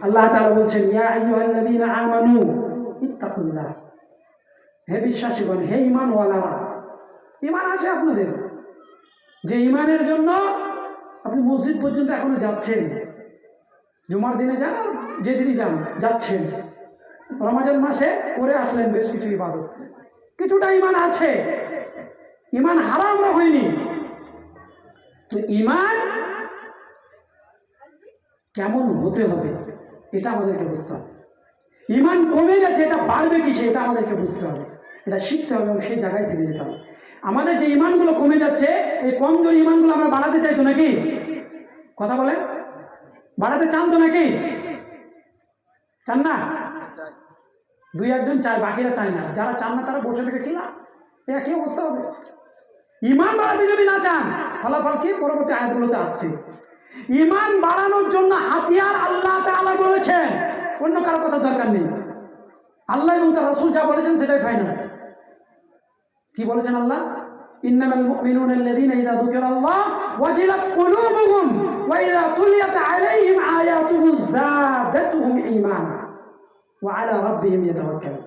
আল্লাহ তাআলা বলছেন, ইয়া আইয়ুহাল্লাযীনা আমানু ইত্তাকুল্লাহ, হে বিশ্বাসীগণ, হে ঈমানওয়ালারা, ঈমান আছে আপনাদের, যে ঈমানের জন্য আপনি মসজিদ পর্যন্ত এখনো যাচ্ছেন, জুমার দিনে যান, যেদিনই যান যাচ্ছেন, রমজান মাসে করে আসলেন বেশ কিছু ইবাদত, কিছুটা ঈমান আছে, ঈমান হারাম হয়নি। তো ঈমান কেমন হতে হবে এটা আমাদেরকে বুঝতে হবে। ঈমান কমে গেছে, এটা বাড়বে কিসে এটা আমাদেরকে বুঝতে হবে, এটা শিখতে হবে এবং সেই জায়গায় ফিরে যেতে হবে। আমাদের যে ঈমানগুলো কমে যাচ্ছে, এই কমজোরি ঈমানগুলো আমরা বাড়াতে চাই তো নাকি? কথা বলেন, বাড়াতে চান তো নাকি? চান না? দুই একজন চায়, বাকিরা চায় না। যারা চান না তারা বসে থেকে কি না, একই অবস্থা হবে। ঈমান বাড়াতে যদি না চান, ফলাফল কি? পরবর্তী আয়াতগুলোতে আসছে। ঈমান বাড়ানোর জন্য হাতিয়ার আল্লাহ তাআলা বলেছেন, অন্য কারো কথা দরকার নেই। আল্লাহ এবং তার রাসূল যা বলেছেন সেটাই ফাইনাল। কি বলেছেন আল্লাহ? ইন্নামাল মুমিনুনা আল্লাযীনা ইযা যুকিরাল্লাহ ওয়াজিলাত কুলুবুহুম ওয়া ইযা তুলিয়াত আলাইহিম আয়াতুহু যাদাতুহুম ঈমানা ওয়া আলা রাব্বিহিম ইয়াতাওয়াক্কালুন।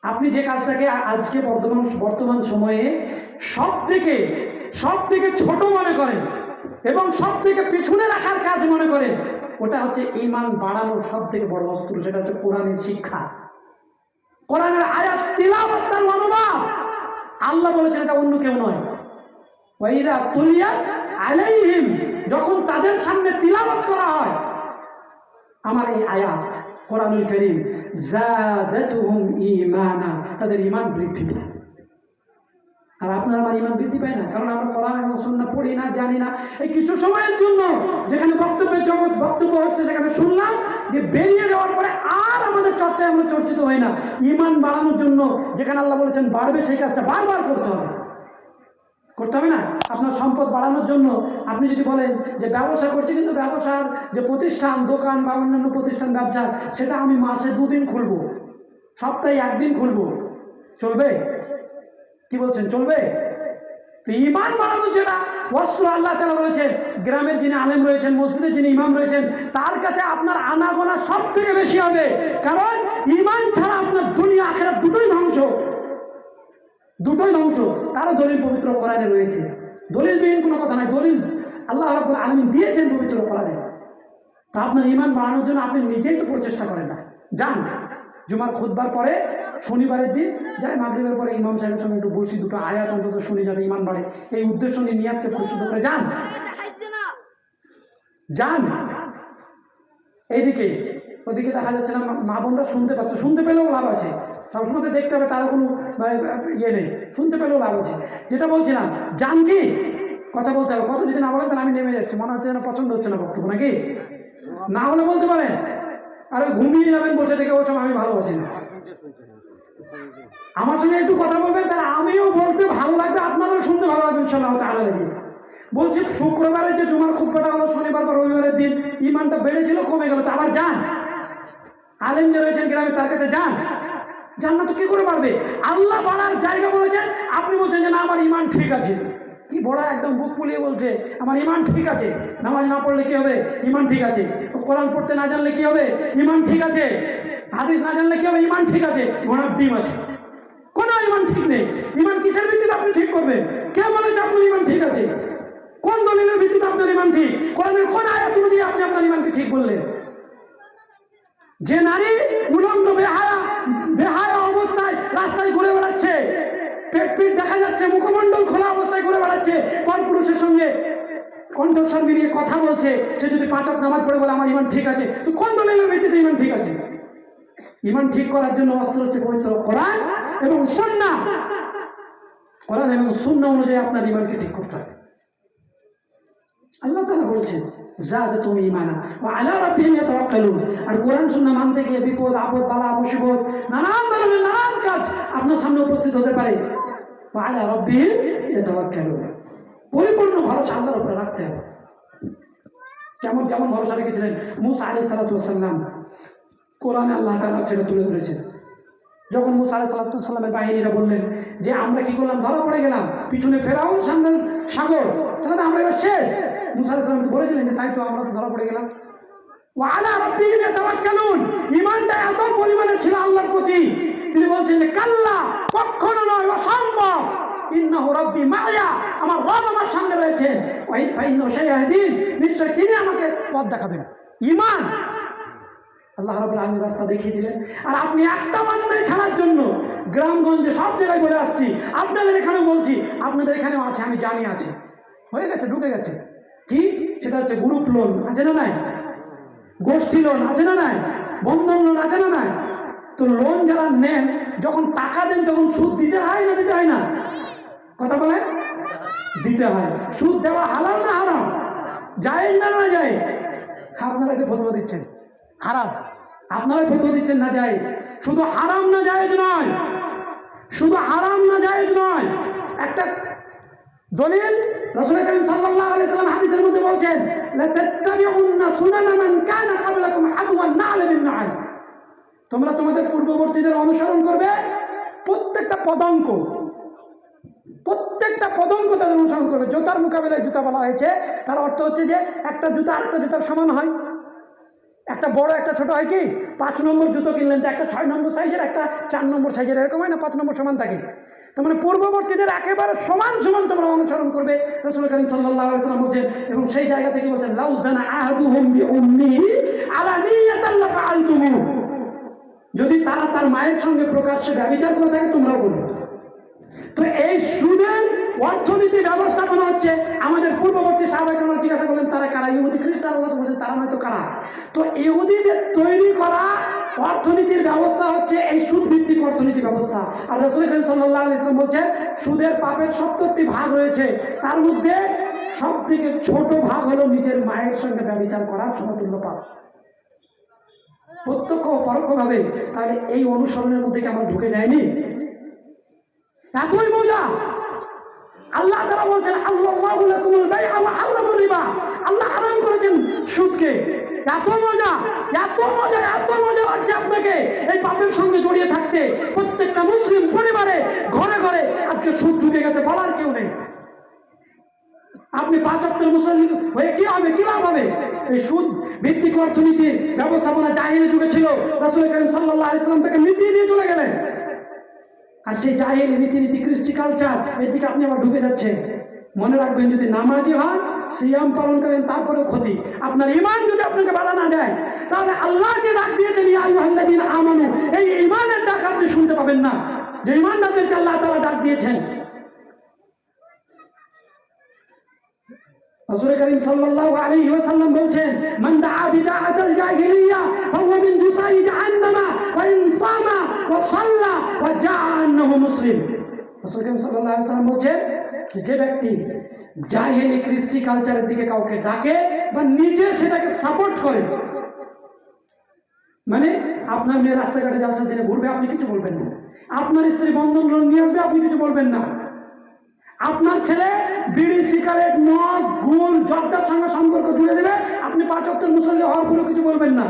আপনি যে কাজটাকে আজকে বর্তমান সময়ে সব থেকে ছোট মনে করেন এবং সব থেকে পিছনে রাখার কাজ মনে করেন, ওটা হচ্ছে ঈমান বাড়ানোর সব থেকে বড় অস্ত্র। সেটা হচ্ছে কোরআনের শিক্ষা, কোরআনের আয়াত তিলাওয়াত, তার অনুবাদ। আল্লাহ বলেছেন, এটা অন্য কেউ নয়। ওয়া ইযা তুলিয়াত আলাইহিম, যখন তাদের সামনে তিলাওয়াত করা হয় আমার এই আয়াত কোরআনুল কারীম, যাদাতুহুম ঈমানা, তাদের ঈমান বৃদ্ধি পায়। আর আপনার আমার ঈমান বৃদ্ধি পায় না, কারণ আমরা কোরআন এবং সুন্নাহ পড়ি না, জানি না। এই কিছু সময়ের জন্য যেখানে বক্তব্য হচ্ছে সেখানে শুনলাম, যে বেরিয়ে যাওয়ার পরে আর আমাদের চর্চায় আমরা চর্চিত হই না। ঈমান বাড়ানোর জন্য যেখানে আল্লাহ বলেছেন বাড়বে, সেই কাজটা বারবার করতে হবে না? আপনার সম্পদ বাড়ানোর জন্য আপনি যদি বলেন যে ব্যবসা করছি, কিন্তু ব্যবসার যে প্রতিষ্ঠান, দোকান বা অন্যান্য প্রতিষ্ঠান, ব্যবসা, সেটা আমি মাসে 2 দিন খুলবো, সপ্তাহে 1 দিন খুলবো, চলবে? কি বলছেন, চলবে? তো ঈমান বাড়ানোর যেটা অস্ত্র আল্লাহ তাআলা বলেছেন, গ্রামের যিনি আলেম রয়েছেন, মসজিদের যিনি ইমাম রয়েছেন, তার কাছে আপনার আনাগোনা সব থেকে বেশি হবে। কারণ ঈমান ছাড়া আপনার দুনিয়া আখিরাত দুটোই ধ্বংস। তারও দলিল পবিত্র কোরআনে রয়েছে। দলিলবিহীন কোনো কথা নাই, দলিল আল্লাহ রাব্বুল আলামিন দিয়েছেন পবিত্র কোরআনে। তো আপনার ঈমান বাড়ানোর জন্য আপনি নিজেই তো প্রচেষ্টা করেন না। যান জুমার খুতবার পরে, শনিবারের দিন যাই, মাগরিবের পরে ইমাম সাহেবের সঙ্গে একটু বসি, দুটো আয়াত অন্তত শুনি, যাতে ঈমান বাড়ে। এই উদ্দেশ্য নিয়ে নিয়াতকে পরিশুদ্ধ করে যান। এইদিকে ওদিকে দেখা যাচ্ছে না, মা বোনরা শুনতে পাচ্ছে, শুনতে পেলেও লাভ আছে। সবসময় দেখতে হবে তারও কোনো ইয়ে নেই, শুনতে পেলেও লাভ আছে। যেটা বলছিলাম, যান কি কথা বলতে হবে। কথা যদি না বলেন তাহলে আমি নেমে যাচ্ছি, মনে হচ্ছে যেন পছন্দ হচ্ছে না বক্তব্য, নাকি? না হলে বলতে পারেন, আর ঘুমিয়ে যাবেন বসে থেকে, ওসব আমি ভালোবাসি না। আমার সঙ্গে একটু কথা বলবেন, তাহলে আমিও বলতে ভালো লাগবে, আপনারাও শুনতে ভালো লাগবে ইনশাআল্লাহ তাআলা। বলছি, শুক্রবারে যে জুমার খুতবাটা হলো, শনিবার বা রবিবারের দিন, ঈমানটা বেড়েছিল, কমে গেল, তো আবার যান। আলেম যে রয়েছেন গ্রামে, তার কাছে যান না তো কি করে পারবে? আল্লাহ বাড়ার জায়গা বলেছেন, আপনি বলছেন যে না আমার ঈমান ঠিক আছে। কি বড় একদম বুক ফুলিয়ে বলছে আমার ঈমান ঠিক আছে। নামাজ না পড়লে কি হবে? ঈমান ঠিক আছে। কোরআন পড়তে না জানলে কি হবে? ঈমান ঠিক আছে। হাদিস না জানলে কি হবে? ঈমান ঠিক আছে। ঘোড়ার ডিম আছে, কোনো ঈমান ঠিক নেই। ঈমান কিসের ভিত্তিতে আপনি ঠিক করবেন? কে বলেছে আপনার ঈমান ঠিক আছে? কোন দলিলের ভিত্তিতে আপনার ঈমান ঠিক? কোরআনের কোন আয়াত অনুযায়ী আপনি আপনার ঈমানকে ঠিক বললেন? যে নারী উলঙ্গ বেহায়া অবস্থায় রাস্তায় ঘুরে বেড়াচ্ছে, পেট দেখা যাচ্ছে, মুখমণ্ডল খোলা অবস্থায় ঘুরে বেড়াচ্ছে, পরপুরুষের সঙ্গে কণ্ঠস্বর মিলিয়ে কথা বলছে, সে যদি 5 ওয়াক্ত নামাজ পড়ে বলে আমার ঈমান ঠিক আছে, তো কোন দলিলের ভিত্তিতে ঈমান ঠিক আছে? ঈমান ঠিক করার জন্য অস্ত্র হচ্ছে পবিত্র কোরআন এবং সুন্নাহ। কোরআন এবং সুন্নাহ অনুযায়ী আপনার ঈমানকে ঠিক করতে হবে। আল্লাহ তাআলা বলছেন, যাদাতুহুম ঈমানা ওয়া আলা রাব্বিহিম ইয়াতাওয়াক্কালুন। আর কোরআন সুন্নাহ মানতে গিয়ে বিপদ আপদ বালা মুসিবত নানান ধরনের নানান কাজ আপনার সামনে উপস্থিত হতে পারে। ওয়া আলা রাব্বিহিম ইয়াতাওয়াক্কালুন, পরিপূর্ণ ভরসা আল্লাহর উপরে রাখতে হবে। যেমন ভরসা রেখেছিলেন মুসা আলাইহিস সালাতু ওয়াস সালাম, কোরআনে আল্লাহ তাআলা সেটা তুলে ধরেছেন। যখন মুসা আলাইহিস সালাতু ওয়াস সালামের বাহিনীরা বললেন যে আমরা কি করলাম, ধরা পড়ে গেলাম, পিছনে ফেরাউন, সামনে সাগর, তাহলে আমরা এবার শেষ। মুসা আলাইহিস সালামকে বলেছিলেন যে তাই তো আমরা তো ধরা পড়ে গেলাম। ওয়া আলা রাব্বিহিম ইয়াতাওয়াক্কালুন, ঈমানটা এত পরিমাণে ছিল আল্লাহর প্রতি, তিনি বলছেন যে কাল্লা, কখনো নয়, অসম্ভব, ইন্নাহু রাব্বি মা'ইয়া, আমার রব আমার সঙ্গে রয়েছেন, ওয়া ফাইন্নাহু সাইয়াহদিন, নিশ্চয় তিনি আমাকে পথ দেখাবেন। ঈমান, আল্লাহ রাব্বুল আলামিন রাস্তা দেখিয়েছিলেন। আর আপনি একটা বান্দায় ছাড়ার জন্য গ্রামগঞ্জে সব জায়গায় বলে আসছি, আপনাদের এখানেও বলছি, আপনাদের এখানেও আছে, আমি জানি আছে, হয়ে গেছে, ঢুকে গেছে। কি সেটা হচ্ছে গ্রুপ লোন, আছে না নাই? গোষ্ঠী লোন আছে না নাই? বন্ধন লোন আছে না নাই? তো লোন যারা নেন, যখন টাকা দেন তখন সুদ দিতে হয় না দিতে হয় না? কথা বলে দিতে হয়। সুদ দেওয়া হালাল না হারাম? জায়েজ না না জায়েজ? আপনারা এতে ফতোয়া দিচ্ছেন হারাম, আপনারা ফতোয়া দিচ্ছেন না জায়েজ। শুধু হারাম না জায়েজ নয়, শুধু হারাম না জায়েজ নয়, একটা দলিল রাসূল করিম সাল্লাল্লাহু আলাইহি ওয়াসাল্লাম হাদিসের মধ্যে বলছেন, লা তাত্তাবিউন্না সুনানা মান কানা ক্বাবলাকুম হাদওয়ান না'লা বিন না'ল, তোমরা তোমাদের পূর্ববর্তীদের অনুসরণ করবে, প্রত্যেকটা পদাঙ্ক, প্রত্যেকটা পদাঙ্ক তাদের অনুসরণ করবে। জুতার মোকাবিলায় জুতা বলা হয়েছে, তার অর্থ হচ্ছে যে একটা জুতা আরেকটা জুতার সমান হয়, একটা বড় একটা ছোট হয় কি? 5 নম্বর জুতো কিনলেন তো একটা 6 নম্বর সাইজের, একটা 4 নম্বর সাইজের, এরকম হয় না? 5 নম্বর সমান থাকে। তার মানে পূর্ববর্তীদের একেবারে সমান সমান তোমরা অনুসরণ করবে, রাসূল করিম সাল্লাল্লাহু আলাইহি ওয়াসাল্লাম বলছেন। এবং সেই জায়গা থেকে বলছেন, লাউ জানা আহাদুহুম বিউম্মিহি আলা নিয়াতাল লাফআলতুমু, যদি তারা তার মায়ের সঙ্গে প্রকাশ্যে ব্যভিচার করে থাকে তোমরাও করবে। তো এই সুদের অর্থনীতি ব্যবস্থাপনা হচ্ছে আমাদের পূর্ববর্তী সাহাবায়ে জিজ্ঞাসা করলেন তারা কারা? ইহুদি খ্রিস্টান। আল্লাহ বলেন তারা নয়তো কারা? তো ইহুদিদের তৈরি করা অর্থনীতির ব্যবস্থা হচ্ছে এই সুদ ভিত্তিক অর্থনীতি ব্যবস্থা। আর রাসূল করিম সাল্লাল্লাহু আলাইহি ওয়াসাল্লাম বলছেন, সুদের পাপের 70টি ভাগ রয়েছে, তার মধ্যে সব থেকে ছোট ভাগ হলো নিজের মায়ের সঙ্গে ব্যভিচার করা, সমতুল্য পাপ। প্রত্যক্ষ ও পরোক্ষভাবে তাহলে এই অনুসরণের মধ্যে কি আমরা ঢুকে যায়নি? এতই মজা। আল্লাহ তাআলা বলছেন, আল্লাহু লাকুমুল বাই'a ওয়া হারামার রিবা, আল্লাহ হারাম করেছেন সুদকে। এত মজা, এত মজা, এত মজা লাগছে আপনাকে এই পাপের সঙ্গে জড়িয়ে থাকতে। প্রত্যেকটা মুসলিম পরিবারে ঘরে ঘরে আজকে সুদ ঢুকে গেছে, বলার কেউ নেই। আপনি 5 ওয়াক্তের মুসল্লি হয়ে কি হবে, কি লাভ হবে? এই সুদ ভিত্তিক অর্থনীতির ব্যবস্থাপনা জাহিলি যুগে ছিল, রাসূল করিম সাল্লাল্লাহু আলাইহি ওয়াসাল্লাম তাকে মিটিয়ে দিয়ে চলে গেলেন। আর সেই জাহিলি রীতিনীতি, কৃষ্টি কালচার, এর দিকে আপনি আবার ঢুকে যাচ্ছেন। মনে রাখবেন, যদি নামাজি হন, সিয়াম পালন করেন, তারপরেও ক্ষতি। আপনার ঈমান যদি আপনাকে বাধা না দেয়, তাহলে আল্লাহ যে ডাক দিয়েছেন ইয়া আইয়ুহাল্লাযীনা আমানু, এই ঈমানের ডাক আপনি শুনতে পাবেন না, যে ঈমানদারদেরকে আল্লাহ তাআলা ডাক দিয়েছেন। রাসূল করিম সাল্লাল্লাহু আলাইহি ওয়াসাল্লাম বলছেন, মান দাআ বিদাআতাল জাহিলিয়া ফাহুয়া মিন জুসাই জাহান্নামা ওয়া ইন সামা ওয়া সাল্লা ওয়া জাআন্নাহু মুসলিম। রাসূল করিম সাল্লাল্লাহু আলাইহি ওয়াসাল্লাম বলছেন, যে ব্যক্তি জাহিলি কৃষ্টি কালচারের দিকে কাউকে ডাকে বা নিজে সেটাকে সাপোর্ট করে, মানে আপনার মেয়ে রাস্তাঘাটে যাচ্ছে, দিনে ঘুরবে, আপনি কিছু বলবেন না। আপনার স্ত্রী বন্ধন লোন নিয়ে আসবে, আপনি কিছু বলবেন না। আপনার ছেলে বিড়ি, সিগারেট, মদ, গুল, জর্দার সঙ্গে সম্পর্ক জুড়ে দেবে, আপনি 5 ওয়াক্তের মুসল্লি হওয়ার পরেও কিছু বলবেন না।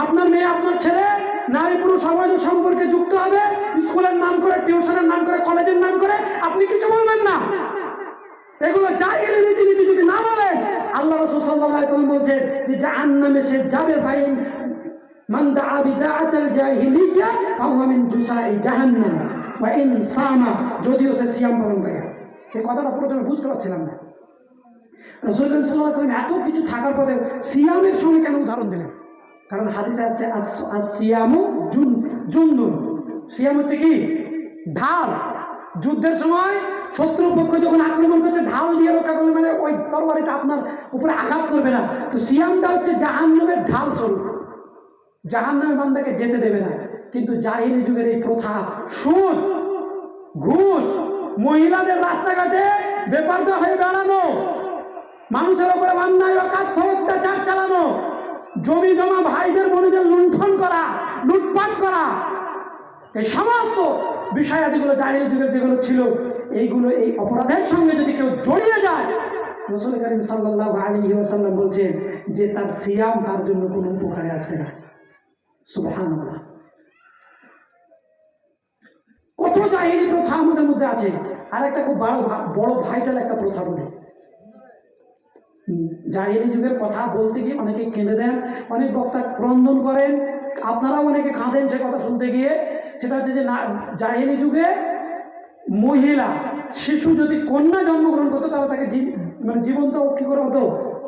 আপনার মেয়ে, আপনার ছেলে নারী পুরুষ সমাজ সম্পর্কে যুক্ত হবে, স্কুলের নাম করে, টিউশনের নাম করে, কলেজের নাম করে, আপনি কিছু বলবেন না। এগুলো জাহিলি রীতিনীতি যদি না বলেন, আল্লাহ রাসূল সাল্লাল্লাহু আলাইহি ওয়াসাল্লাম বলছেন যে জাহান্নামে সে যাবে। ফাইন মান দাআ বিদাআতাল জাহিলিয়া ফাহুয়া মিন জুসাই জাহান্নাম ওয়া ইন সামা, যদিও সে সিয়াম পালন করে। এই কথাটা প্রথমে বুঝতে পারছিলাম না। রাসূল সাল্লাল্লাহু আলাইহি ওয়াসাল্লাম এত কিছু থাকার পরে সিয়ামের সঙ্গে কেন উদাহরণ দিলেন? কারণ হাদিসে আছে সিয়ামু জুনদুন, সিয়াম হচ্ছে কি? ঢাল। যুদ্ধের সময় শত্রুপক্ষ যখন আক্রমণ করছে, ঢাল দিয়ে রক্ষা করবে, মানে ওই তরবারিটা আপনার উপরে আঘাত করবে না। তো সিয়ামটা হচ্ছে জাহান্নামের ঢাল স্বরূপ, জাহান্নামে বান্দাকে যেতে দেবে না। কিন্তু জাহিলি যুগের এই প্রথা, সুদ, ঘুষ, মহিলাদের রাস্তাঘাটে বেপরদা হয়ে বেড়ানো, মানুষের উপরে অন্যায় অকাথ্য অত্যাচার চালানো, জমি জমা ভাইদের বোনদের লুণ্ঠন করা, লুটপাট করা, এই সমস্ত বিষয়াদিগুলো জাহিলি যুগের যেগুলো ছিল, এইগুলো, এই অপরাধের সঙ্গে যদি কেউ জড়িয়ে যায়, রাসূল করিম সাল্লাল্লাহু আলাইহি ওয়াসাল্লাম বলছেন যে তার সিয়াম তার জন্য কোনো উপকারে আসবে না। সুবহানাল্লাহ। কত জাহিলি প্রথা আমাদের মধ্যে আছে। আর একটা খুব বড় ভাইটাল একটা প্রথা বলে, জাহেলি যুগের কথা বলতে গিয়ে অনেকে কেঁদে দেন, অনেক বক্তা ক্রন্দন করেন, আপনারাও অনেকে কাঁদেন সে কথা শুনতে গিয়ে। সেটা হচ্ছে যে না, জাহেলি যুগে মহিলা শিশু যদি কন্যা জন্মগ্রহণ করতো তাহলে তাকে মানে জীবন্ত কি করে হতো,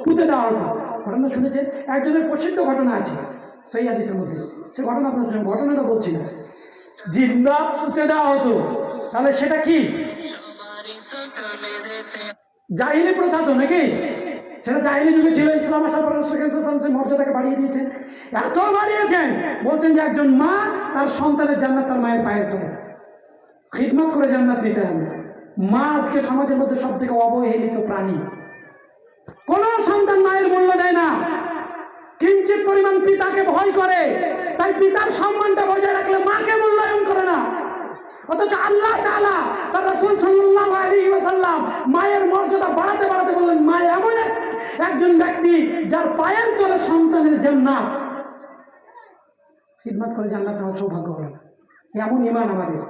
পুঁতে দেওয়া হতো। ঘটনা শুনেছেন, একজনের প্রসিদ্ধ ঘটনা আছে সেই হাদিসের মধ্যে, সে ঘটনা আপনার শুনেন, ঘটনাটা বলছি না, জিন্দা পুঁতে দেওয়া হতো। তাহলে সেটা কি জাহিলি প্রথা তো নাকি? সেটা জাহিলি যুগে ছিল। ইসলাম আসার পর সে মর্যাদাকে বাড়িয়ে দিয়েছেন, এত বাড়িয়েছেন বলছেন যে একজন মা তার সন্তানের জান্নাত তার মায়ের পায়ের তলে, খিদমত করে জান্নাত নিতে হবে। মা আজকে সমাজের মধ্যে সব থেকে অবহেলিত প্রাণী। কোন সন্তান মায়ের মূল্য দেয় না, কিঞ্চিত পরিমাণ পিতাকে ভয় করে, তাই পিতার সম্মানটা বজায় রাখলে মাকে মূল্যায়ন করে না। অথচ আল্লাহ তাআলা তার রাসূল সাল্লাল্লাহু আলাইহি ওয়াসাল্লাম মায়ের মর্যাদা বাড়াতে বাড়াতে বললেন, মা এমন একজন ব্যক্তি যার পায়ের তলে সন্তানের জান্নাত, খিদমত করে জান্নাত নেওয়ার সৌভাগ্য হলো না। এমন ঈমান আমাদের।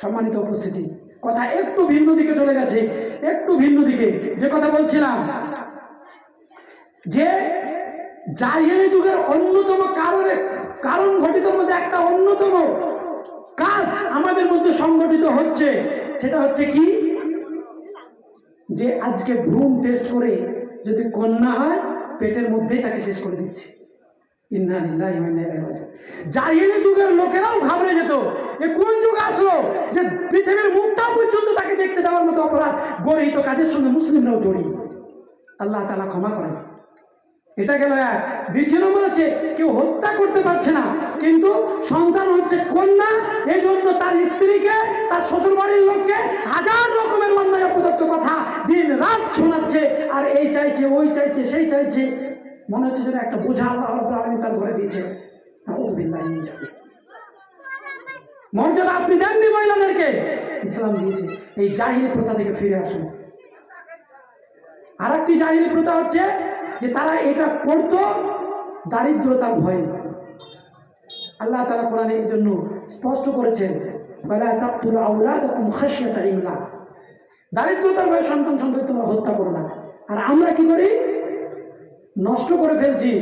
সম্মানিত উপস্থিতি, কথা একটু ভিন্ন দিকে চলে গেছে, একটু ভিন্ন দিকে। যে কথা বলছিলাম যে জাহেলি যুগের অন্যতম কারণ ঘটিতর মধ্যে একটা অন্যতম কাজ আমাদের মধ্যে সংগঠিত হচ্ছে, সেটা হচ্ছে কি, যে আজকে ভ্রূণ টেস্ট করে যদি কন্যা হয় পেটের মধ্যেই তাকে শেষ করে দিচ্ছে। ইন্না লিল্লাহি ওয়া ইন্না ইলাইহি রাজিউন। জাহেলি যুগের লোকেরাও ঘাবড়ে যেত, এ কোন যুগ আসলো যে পৃথিবীর মুখটা পর্যন্ত তাকে দেখতে দেওয়ার মতো অপরাধ গরিত কাজের সঙ্গে মুসলিমরাও জড়িয়ে। আল্লাহ তাআলা ক্ষমা করেন। এটা গেল এক। দ্বিতীয় নম্বর হচ্ছে কেউ হত্যা করতে পারছে না, কিন্তু সন্তান হচ্ছে কন্যা, এই জন্য তার স্ত্রীকে, তার শ্বশুর বাড়ির লোককে হাজার রকমের অন্যায় অপদত্ত কথা দিন রাত শোনাচ্ছে, আর এই চাইছে, ওই চাইছে, সেই চাইছে। মনে হচ্ছে যেন একটা বোঝা আল্লাহ রাব্বুল আলামিন তার ঘরে দিয়েছে। মর্যাদা আপনি দেননি মহিলাদেরকে, ইসলাম দিয়েছে। এই জাহিলি প্রথা থেকে ফিরে আসুন। আর একটি জাহিলি প্রথা হচ্ছে যে তারা এটা করতো দারিদ্রতার ভয়ে। আল্লাহ তাআলা কোরআনে এই জন্য স্পষ্ট করেছেন, ওয়ালা তাকতুলু আওলাদাকুম খাশিয়াতা ইমলাক, দারিদ্রতার ভয়ে সন্তান তোমরা হত্যা করো না। আর আমরা কি করি, নষ্ট করে ফেলছি।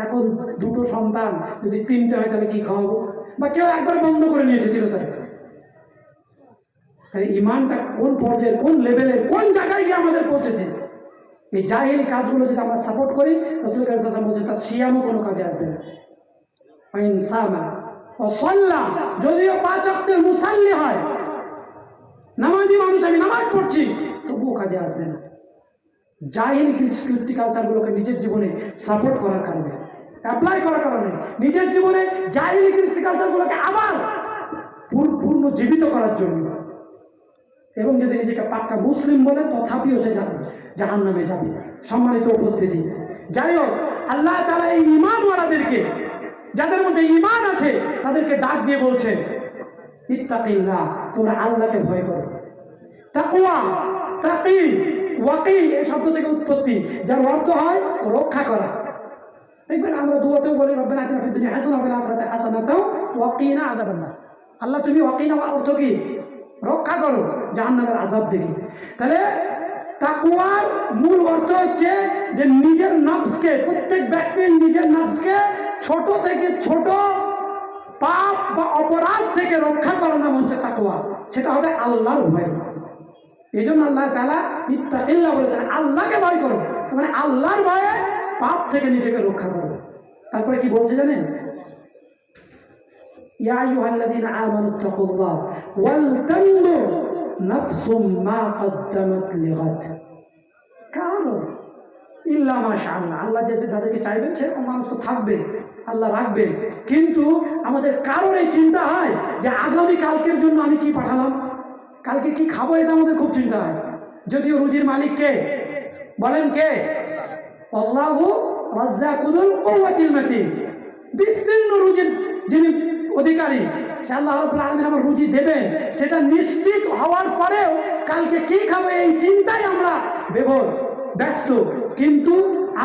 এখন দুটো সন্তান যদি তিনটে হয় তাহলে কি খাওয়াবো, বা কেউ একবার বন্ধ করে নিয়েছে চিরতরে। ইমানটা কোন পর্যায়ে, কোন লেভেলে, কোন জায়গায় গিয়ে আমাদের পৌঁছেছে। এই জাহেলি কাজগুলো যদি আমরা সাপোর্ট করি, রাসূল কারীম সাল্লাল্লাহু আলাইহি ওয়াসাল্লাম বলছেন তার সিয়ামও কোনো কাজে আসবে না। ইনসামা ও সাল্লা, যদিও 5 ওয়াক্তের মুসাল্লি হয়, নামাজি মানুষ, আমি নামাজ পড়ছি, তবুও কাজে আসবে না। জাহেলি কৃষ্টি কালচারগুলোকে নিজের জীবনে সাপোর্ট করার কারণে, অ্যাপ্লাই করার কারণে, নিজের জীবনে জাহেলি কৃষ্টি কালচারগুলোকে আবার পূর্ণ জীবিত করার জন্য, এবং যদি নিজেকে পাক্কা মুসলিম বলে তথাপিও সে যাবে জাহান্নামে যাবে। সম্মানিত উপস্থিতি, যাই হোক, আল্লাহ তাআলা এই ঈমানওয়ালাদেরকে, যাদের মধ্যে ঈমান আছে, তাদেরকে ডাক দিয়ে বলছেন, ইত্তাকিল্লাহ, তোমরা আল্লাহকে ভয় করো। তাকওয়া, তাকি, ওয়াকি এই শব্দ থেকে উৎপত্তি, যার অর্থ হয় রক্ষা করা। দেখবেন আমরা দুয়াতেও বলি, রব্বানা আতিনা ফিদ দুনিয়া হাসানাহ ওয়া ফিল আখিরাতি হাসানাহ ওয়া কিনা আযাবান্নার। আল্লাহ তুমি ওয়াকিনা অর্থ কি, রক্ষা করো জাহান্নামের আযাব থেকে। তাহলে তাকওয়ার মূল অর্থ হচ্ছে যে নিজের নফসকে, প্রত্যেক ব্যক্তির নিজের নফসকে ছোট থেকে ছোট পাপ বা অপরাধ থেকে রক্ষা করার নাম হচ্ছে তাকওয়া। সেটা হবে আল্লাহর ভয়। এই জন্য আল্লাহ তাআলা ইত্তাকিল্লাহ বলেছেন, আল্লাহকে ভয় করো, মানে আল্লাহর ভয়ে পাপ থেকে নিজেকে রক্ষা করো। তারপরে কি বলছে জানেন, ইয়া আইয়ুহাল্লাযীনা আমানুত্তাকুল্লাহ ওয়াল তানজুর নাফসুম মা কদ্দামাত লিগাদ, কারণ ইল্লা মাশাআল্লাহ, আল্লাহ যে যাদেরকে চাইবেন সেরকম মানুষ তো থাকবে, আল্লাহ রাখবেন। কিন্তু আমাদের কারোর এই চিন্তা হয় যে আগামী কালকের জন্য আমি কি পাঠালাম, কালকে কি খাবো, এটা আমাদের খুব চিন্তা হয়। যদিও রুজির মালিক কে বলেন, কে? আল্লাহু রাজ্জাকুল কুওয়াতিল মাতিন, বিস্তীর্ণ রুজির যিনি অধিকারী, সে আল্লাহ রাব্বুল আলামিন আমার রুজি দেবেন, সেটা নিশ্চিত হওয়ার পরেও কালকে কি খাবো এই চিন্তায় আমরা ব্যস্ত। কিন্তু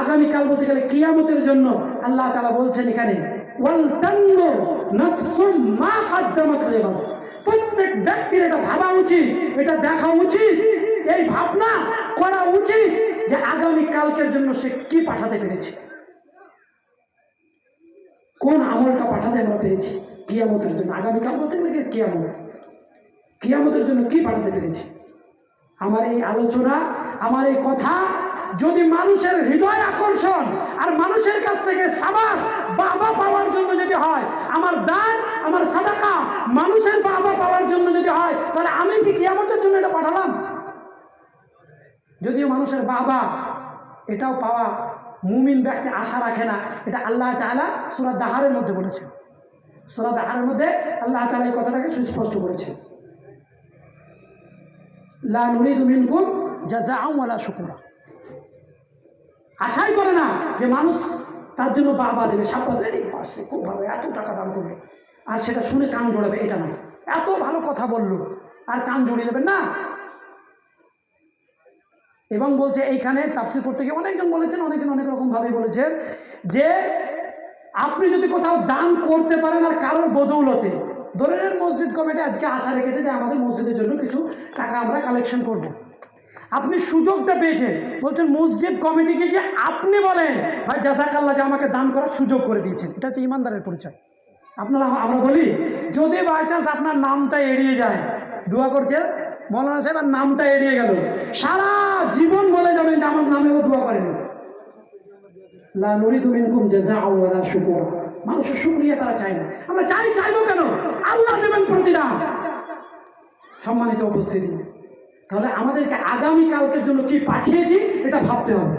আগামীকাল বলতে গেলে কিয়ামতের জন্য আল্লাহ তাআলা বলছেন এখানে, ওয়াল তানজুর নাফসুম মা কদ্দামাত লিগাদ, প্রত্যেক ব্যক্তির এটা ভাবা উচিত, এটা দেখা উচিত, এই ভাবনা করা উচিত যে আগামী কালকের জন্য সে কি পাঠাতে পেরেছে, কোন আমলটা পাঠাতে আমরা পেরেছি কিয়ামতের জন্য। আগামীকাল বলতে গেলে কিয়ামতের জন্য কি পাঠাতে পেরেছি। আমার এই আলোচনা, আমার এই কথা যদি মানুষের হৃদয় আকর্ষণ আর মানুষের কাছ থেকে সাবাস বাবা পাওয়ার জন্য যদি হয়, আমার দান আমার সাদাকা মানুষের বাবা পাওয়ার জন্য যদি হয়, তাহলে আমি কি কিয়ামতের জন্য এটা পাঠালাম? যদিও মানুষের বাবা এটাও পাওয়া মুমিন ব্যক্তি আশা রাখে না, এটা আল্লাহ তাআলা সূরা দাহারের মধ্যে বলেছেন। সূরা দাহারের মধ্যে আল্লাহ তাআলা এই কথাটাকে সুস্পষ্ট করেছেন, লা নুরিদু মিনকুম জাযাআন ওয়ালা শুকুরা। আশাই করে না যে মানুষ তার জন্য বাবা দেবে, সাপা দেবে, পাশে খুব ভালো এত টাকা দান করবে আর সেটা শুনে কান জোড়াবে, এটা নয়। এত ভালো কথা বললো আর কান জড়িয়ে যাবে না। এবং বলছে এইখানে তাফসীর করতে গিয়ে অনেকজন বলেছেন, অনেকজন অনেক রকমভাবে বলেছেন যে আপনি যদি কোথাও দান করতে পারেন আর কারোর বদৌলতে, ধরে নেন মসজিদ কমিটি আজকে আশা রেখেছে যে আমাদের মসজিদের জন্য কিছু টাকা আমরা কালেকশন করব, আপনি সুযোগটা পেয়েছেন, বলছেন মসজিদ কমিটিকে গিয়ে আপনি বলেন ভাই জাযাকাল্লাহ যে আমাকে দান করার সুযোগ করে দিয়েছেন, এটা হচ্ছে ইমানদারের পরিচয়। আপনারা আমরা বলি যদি বাই চান্স আপনার নামটা এড়িয়ে যায়, দোয়া করছে মৌলানা সাহেব আর নামটা এড়িয়ে গেল, সারা জীবন বলে যাবেন যে আমার নামেও দোয়া করেনি। লা নুরিদু মিনকুম জাযাআন ওয়ালা শুকুরা। মানুষের শুকরিয়া তারা চায় না। আমরা চাইবো কেন? আল্লাহ দেবেন প্রতিদান। সম্মানিত উপস্থিতি, তাহলে আমাদেরকে আগামী কালকের জন্য কি পাঠিয়েছি এটা ভাবতে হবে।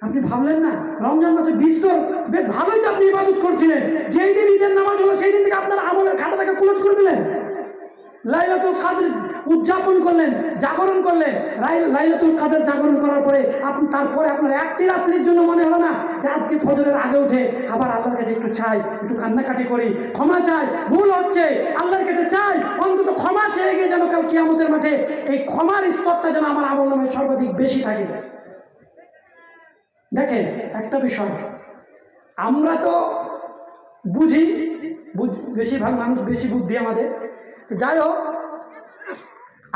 আপনি ভাবলেন না রমজান মাসে বিস্তর বেশ ভালোই তো আপনি ইবাদত করছিলেন, যেই দিন ঈদের নামাজ হলো সেই দিন থেকে আপনার আমলের খাতাটাকে ক্লোজ করে দিলেন, লাইলাতুল কদর উদযাপন করলেন, জাগরণ করলেন। লাইলাতুল কদর জাগরণ করার পরে আপনি তারপরে আপনার একটি রাত্রির জন্য মনে হলো না যে আজকে ফজরের আগে উঠে আবার আল্লাহর কাছে একটু চাই, একটু কান্নাকাটি করি, ক্ষমা চাই, ভুল হচ্ছে আল্লাহর কাছে চাই, অন্তত ক্ষমা চেয়ে গিয়ে যেন কাল কিয়ামতের মাঠে এই ক্ষমার স্তরটা যেন আমার আমল নামে সর্বাধিক বেশি থাকে। দেখেন একটা বিষয়, আমরা তো বুঝি, বেশিরভাগ মানুষ বেশি বুদ্ধি আমাদের, যাই হোক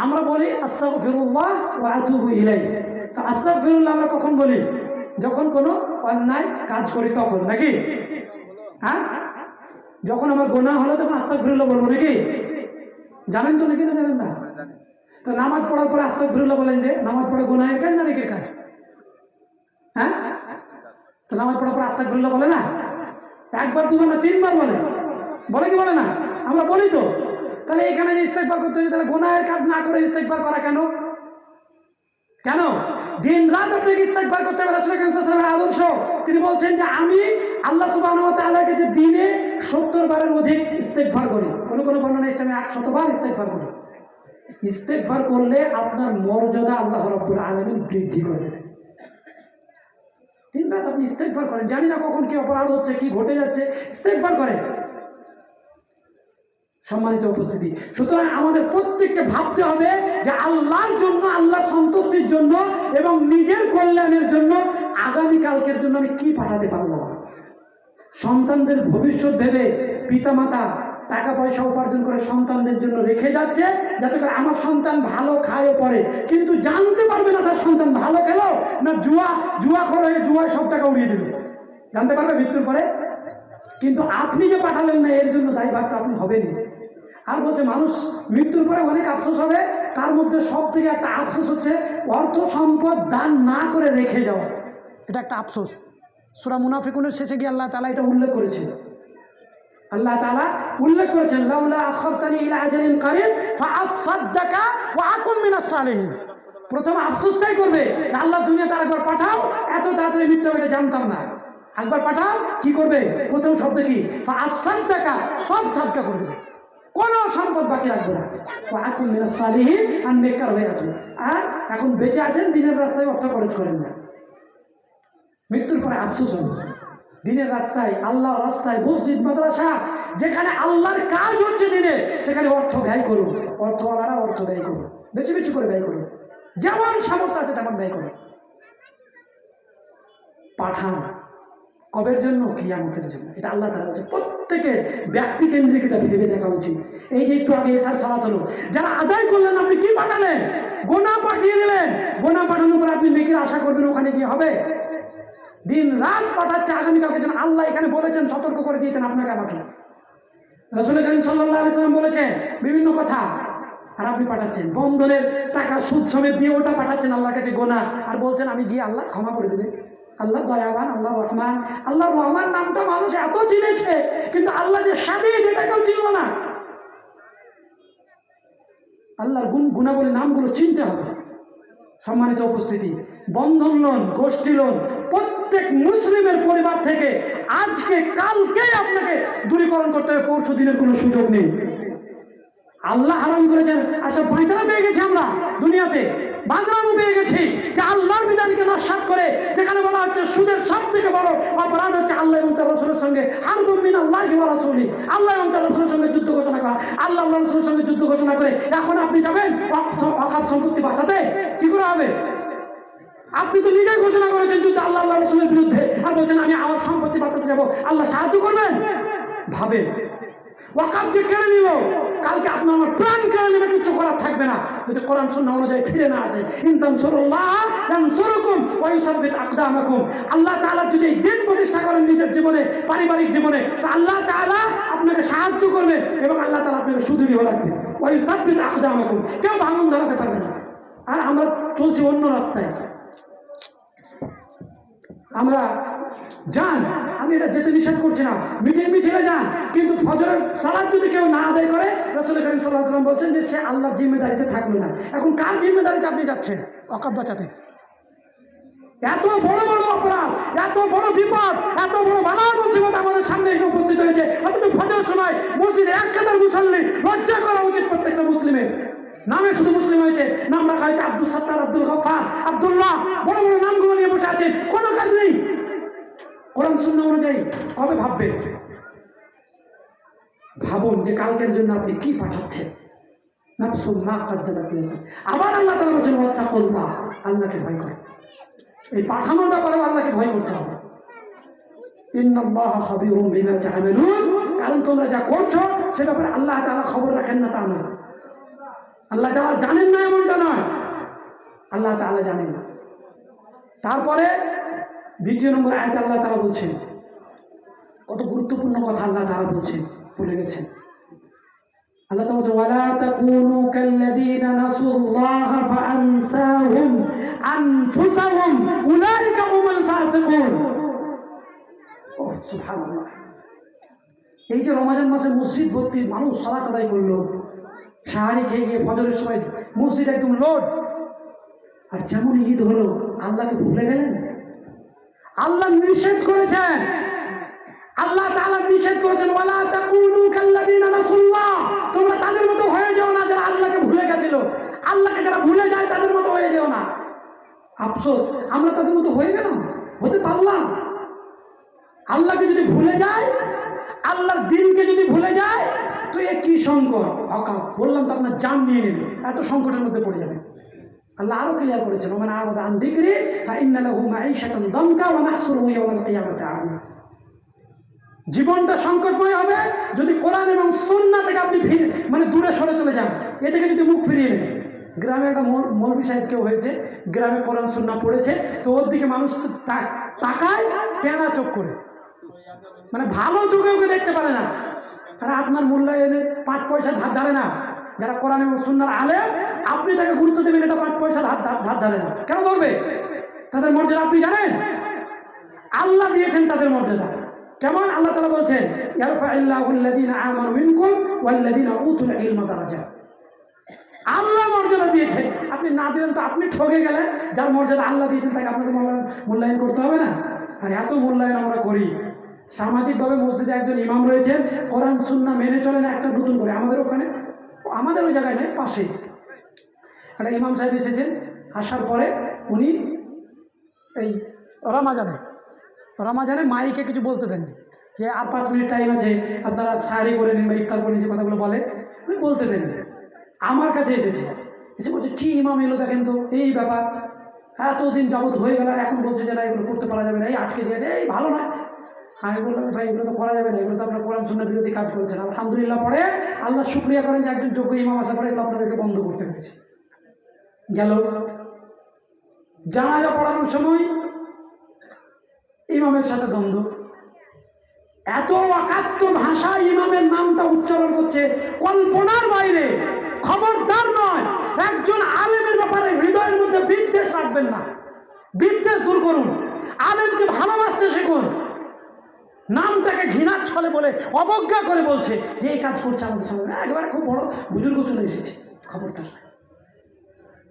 আমরা বলি আস্তাগফিরুল্লাহ ওয়া আতুবু ইলাইহি। তো আস্তাগফিরুল্লাহ আমরা কখন বলি? যখন কোনো অন্যায় কাজ করি তখন, নাকি? হ্যাঁ, যখন আমার গুনাহ হলো তখন আস্তাগফিরুল্লাহ বলবো, নাকি? জানেন তো নাকি? না জানেন না? তো নামাজ পড়ার পরে আস্তাগফিরুল্লাহ বলেন যে নামাজ পড়া গুনাহের কাজ না নেকির কাজ? হ্যাঁ, তো নামাজ পড়ার পর আস্তাগফিরুল্লাহ বলে না? একবার দুবার না তিনবার বলে কি বলে না? আমরা বলি তো। তাহলে এখানে যে ইস্তেগফার করতে হচ্ছে, তাহলে গুনাহের কাজ না করে ইস্তেগফার করা কেন? কেন দিন রাত আপনাকে ইস্তেগফার করতে হবে? রাসূল কারীম সাল্লাল্লাহু আলাইহি ওয়াসাল্লামের আদর্শ, তিনি বলছেন যে আমি আল্লাহ সুবহানাহু ওয়া তাআলার কাছে দিনে 70 বারের অধিক ইস্তেগফার করি। কোন বর্ণনায় আমি 100 বার ইস্তেগফার করি। ইস্তেগফার করলে আপনার মর্যাদা আল্লাহ রাব্বুল আলামিন বৃদ্ধি করে দেবেন। দিন রাত আপনি ইস্তেগফার করেন, জানি না কখন কি অপরাধ হচ্ছে, কি ঘটে যাচ্ছে, ইস্তেগফার করেন। সম্মানিত উপস্থিতি, সুতরাং আমাদের প্রত্যেককে ভাবতে হবে যে আল্লাহর জন্য, আল্লাহর সন্তুষ্টির জন্য এবং নিজের কল্যাণের জন্য আগামীকালকের জন্য আমি কি পাঠাতে পারলাম। সন্তানদের ভবিষ্যৎ ভেবে পিতামাতা টাকা পয়সা উপার্জন করে সন্তানদের জন্য রেখে যাচ্ছে, যাতে করে আমার সন্তান ভালো খায় পড়ে, কিন্তু জানতে পারবে না তার সন্তান ভালো খেলো না জুয়াখোর হয়ে জুয়ায় সব টাকা উড়িয়ে দিল, জানতে পারবে মৃত্যুর পরে। কিন্তু আপনি যে পাঠালেন না এর জন্য দায়ভার তো আপনি হবেনই। আর বলছে মানুষ মৃত্যুর পরে অনেক আফসোস হবে, তার মধ্যে সব থেকে একটা আফসোস হচ্ছে অর্থ সম্পদ দান না করে রেখে যাওয়া। এটা একটা আফসোস। সূরা মুনাফিকুনের শেষে গিয়ে আল্লাহ তাআলা এটা উল্লেখ করেছেন। আল্লাহ তাআলা উল্লেখ করেছেন লাউলা আখারতানি ইলা আজালিন কারীব ফাআসাদদাকা ওয়া আকুম মিনাস সালিহিন। প্রথম আফসোসটাই করবে আল্লাহ দুনিয়াতে আরেকবার পাঠাও, এত তাড়াতাড়ি মৃত্যু হবে এটা জানতাম না, একবার পাঠাও। কি করবে? প্রথম শব্দ কি? ফাআসাদদাকা, সব সাদকা করে দেবে, কোন সম্পদ বাকি রাখবে না। ওয়াকুম মিনাস সালিহিন, আর নেককার হয়ে আসবে। আর এখন বেঁচে আছেন, দিনের রাস্তায় অর্থ খরচ করেন না, মৃত্যুর পরে আফসোস হবে। দিনের রাস্তায়, আল্লাহর রাস্তায়, মসজিদ মাদ্রাসা যেখানে আল্লাহর কাজ হচ্ছে দিনে, সেখানে অর্থ ব্যয় করুন। অর্থওয়ালারা অর্থ ব্যয় করুন, বেশি বেশি করে ব্যয় করুন, যেমন সামর্থ্য আছে তেমন ব্যয় করুন। পাঠান কবের জন্য? কিয়ামতের জন্য। এটা আল্লাহ তাআলা বলছে। প্রত্যেকের ব্যক্তি কেন্দ্রিক এটা ভেবে দেখা উচিত। এই যে একটু আগে এসার সালাত হলো, যারা আদায় করলেন আপনি কি পাঠালেন? গোনা পাঠিয়ে দিলেন, গোনা পাঠানোর পর আপনি নেকির আশা করবেন ওখানে গিয়ে হবে? দিন রাত পাঠাচ্ছে আগামীকালকে যেন। আল্লাহ এখানে বলেছেন, সতর্ক করে দিয়েছেন আপনাকে আমাকে। রাসূল করিম সাল্লাল্লাহু আলাইহি ওয়াসাল্লাম বলেছেন বিভিন্ন কথা, আর আপনি পাঠাচ্ছেন বন্ধনের টাকা সুদ সমেত দিয়ে ওটা পাঠাচ্ছেন আল্লাহর কাছে গোনা, আর বলছেন আমি গিয়ে আল্লাহ ক্ষমা করে দেবে। আল্লাহ দয়াবান, আল্লাহ রহমান। আল্লাহ রহমান নামটা মানুষ এত চিনেছে, কিন্তু আল্লাহ যে সাদী যেটা কেউ চিনল না। আল্লাহর গুণাবলী নামগুলো চিনতে হবে। সম্মানিত উপস্থিতি, বন্ধন লোন, গোষ্ঠী লোন প্রত্যেক মুসলিমের পরিবার থেকে আজকে কালকেই আপনাকে দূরীকরণ করতে হবে, পরশু দিনের কোনো সুযোগ নেই। আল্লাহ হারাম করেছেন। আচ্ছা বাঁধনা পেয়ে গেছি আমরা দুনিয়াতে, বাঁধনাও পেয়ে গেছি যে আল্লাহর বিধানকে নস্যাৎ করে, যেখানে বলা হচ্ছে সুদের সব থেকে বড় অপরাধ হচ্ছে আল্লাহ এবং তার রাসূলের সঙ্গে হারবুম মিনাল্লাহি ওয়া রাসূলি, আল্লাহ এবং তার রাসূলের সঙ্গে যুদ্ধ ঘোষণা করা। আল্লাহ এবং রাসূলের সঙ্গে যুদ্ধ ঘোষণা করে এখন আপনি যাবেন ওয়াকফ সম্পত্তি বাঁচাতে? কি করে হবে? আপনি তো নিজেই ঘোষণা করেছেন যুদ্ধ আল্লাহ আল্লাহ রাসূলের বিরুদ্ধে, আর বলছেন আমি আমার সম্পত্তি বাঁচাতে যাবো। আল্লাহ সাহায্য করবেন? ভাবে ওয়াকফ যে কেড়ে নিল, কালকে আপনার আমার প্রাণ কেড়ে নেবে, কিছু করার থাকবে না যদি কোরআন সুন্নাহ অনুযায়ী ফিরে না আসে। ইন তানসুরুল্লাহ ইয়ানসুরকুম ওয়া ইউসাব্বিত আকদামাকুম। আল্লাহ তাআলা যদি এই দিন প্রতিষ্ঠা করেন নিজের জীবনে, পারিবারিক জীবনে, তো আল্লাহ তাআলা আপনাকে সাহায্য করবে এবং আল্লাহ তাআলা আপনাকে সুদৃঢ় রাখবে। ওয়া ইউসাব্বিত আকদামাকুম, কেউ ভাঙন ধরাতে পারবে না। আর আমরা চলছি অন্য রাস্তায়। আমরা যান, আমি এটা যেতে নিষেধ করছি না, মিটিং মিছিলে যান, কিন্তু ফজরের সালাত যদি কেউ না আদায় করে, রাসূল করিম সাল্লাল্লাহু আলাইহি ওয়াসাল্লাম বলছেন যে সে আল্লাহর জিম্মেদারিতে থাকলো না। এখন কার জিম্মেদারিতে আপনি যাচ্ছেন ওয়াকফ বাঁচাতে? এত বড় বড় অপরাধ, এত বড় বিপদ, এত বড় বালা মুসিবত আমাদের সামনে এসে উপস্থিত হয়েছে, অথচ ফজরের সময় মসজিদে এক কাতার মুসল্লি। লজ্জা করা উচিত প্রত্যেকটা মুসলিমের। নামে শুধু মুসলিম হয়েছে, নাম রাখা হয়েছে আব্দুল সাত্তার, আব্দুল গফফার, আব্দুল্লাহ, বড় বড় নামগুলো নিয়ে বসে আছে, কোনো কাজ নেই। কোরআন সুন্নাহ অনুযায়ী কবে ভাববে? ভাবুন যে কালকের জন্য আপনি কি পাঠাচ্ছেন। নাফসুম মা কাদ্দামাত লিগাদ। আবার আল্লাহ তাআলা বলেন ওয়াত্তাকুল্লাহ, আল্লাহকে ভয় করো। এই পাঠানোর ব্যাপারে আল্লাহকে ভয় করতে হবে। ইন্নাল্লাহা খাবীরুম বিমা তা'মালুন, কারণ তোমরা যা করছো সে ব্যাপারে আল্লাহ তাআলা খবর রাখেন না তা নয়। আল্লাহ তাআলা জানেন না এমনটা নয়, আল্লাহ তাআলা জানেন না। তারপরে দ্বিতীয় নম্বর আয়াতে আল্লাহ তাআলা বলছেন, কত গুরুত্বপূর্ণ কথা আল্লাহ তাআলা বলছেন, ভুলে গেছেন। আল্লাহ তাআলা বলছেন ওয়ালা তাকুনু কাল্লাযীনা নাসুল্লাহা ফাআনসাহুম আনফুসাহুম উলাইকা হুমুল ফাসিকুন। ওহ সুবহানাল্লাহ। এই যে রমজান মাসে মসজিদ ভর্তি মানুষ সালাত আদায় করলো, সাহারি খেয়ে গিয়ে ফজরের সময় মসজিদ একদম লোড, আর যেমন ঈদ হলো আল্লাহকে ভুলে গেলেন। আল্লাহ নিষেধ করেছেন, আল্লাহ তাআলা নিষেধ করেছেন ওয়ালা তাকুনু কাল্লাযীনা নাসুল্লাহ, তোমরা তাদের মতো হয়ে যাও না যারা আল্লাহকে ভুলে গেছিল। আল্লাহকে যারা ভুলে যায় তাদের মতো হয়ে যাও না। আফসোস আমরা তাদের মতো হয়ে গেলাম, হতে পারলাম। আল্লাহকে যদি ভুলে যায়, আল্লাহর দ্বীনকে যদি ভুলে যায়, তো এ কি সংকট। বললাম তো আপনার জান নিয়ে নেবে, এত সংকটের মধ্যে পড়ে যাবে। আল্লাহ আরো ক্লিয়ার করেছেন ওমান আরাদা আন যিকরি ফাইন্না লাহু মাঈশাতান দানকা ওয়া নাহশুরুহু ইয়াওমাল কিয়ামাতি আ'মা। জীবনটা সংকটময় হবে যদি কোরআন এবং সুন্নাহ থেকে আপনি দূরে সরে চলে যান, এ থেকে যদি মুখ ফিরিয়ে নেন। গ্রামে একটা মৌলভী সাহেব কেউ হয়েছে, গ্রামে কোরআন সুন্নাহ পড়েছে, তো ওর দিকে মানুষ তাকায় টেনা চোখ করে, ভালো চোখে ওকে দেখতে পারে না। আর আপনার মূল্যায়নে 5 পয়সা ধার ধারে না। যারা কোরআন এবং সুন্নাহর আলেম, আপনি তাকে গুরুত্ব দেবেন, এটা 5 পয়সা ধার ধারে না। কেন ধরবে? তাদের মর্যাদা আপনি জানেন? আল্লাহ দিয়েছেন তাদের মর্যাদা কেমন। আল্লাহ তাআলা বলছেন ইয়ারফাইল্লাহুল্লাযীনা আমানু মিনকুম ওয়াল্লাযীনা উতুল ইলমা দারাজাত। আল্লাহ মর্যাদা দিয়েছেন, আপনি না দিলেন তো আপনি ঠকে গেলেন। যার মর্যাদা আল্লাহ দিয়েছেন তাকে আপনাকে মূল্যায়ন করতে হবে না? আর এত মূল্যায়ন আমরা করি। সামাজিকভাবে মসজিদে একজন ইমাম রয়েছেন, কোরআন সুন্নাহ মেনে চলেন। একটা নতুন করে আমাদের ওখানে, আমাদের ওই জায়গায় নেই, পাশে একটা ইমাম সাহেব এসেছেন। আসার পরে উনি এই রমাজানে মাইকে কিছু বলতে দেননি, যে আর 5 মিনিট টাইম আছে, আপনারা সাহারি করে নিন বা ইফতার করে নিন, যে কথাগুলো বলে উনি বলতে দেননি। আমার কাছে এসে বলছে কি ইমাম এলো দেখেন তো, এই ব্যাপার এতদিন যাবত হয়ে গেল, এখন বলছে যে না এগুলো করতে পারা যাবে না, এই আটকে দিয়েছে, এই ভালো নয়। আমি বললাম ভাই এগুলো তো করা যাবে না, এগুলো তো আপনার কোরআন সুন্নাহ বিরোধী কাজ করেছেন। আলহামদুলিল্লাহ পরে আল্লাহ শুকরিয়া করেন যে একজন যোগ্য ইমাম আসার পরে এগুলো আপনাদেরকে বন্ধ করতে পেরেছে। গেল। জানাজা পড়ানোর সময় ইমামের সাথে দ্বন্দ্ব, এত অকাত্য ভাষায় ইমামের নামটা উচ্চারণ করছে, কল্পনার বাইরে। খবরদার নয়, একজন আলেমের ব্যাপারে হৃদয়ের মধ্যে বিদ্বেষ রাখবেন না, বিদ্বেষ দূর করুন, আলেমকে ভালোবাসতে শিখুন। নামটাকে ঘৃণার ছলে বলে অবজ্ঞা করে বলছে যে এই কাজ করছে আমাদের সঙ্গে, একেবারে খুব বড় বুজুর্গ চলে এসেছে। খবরদার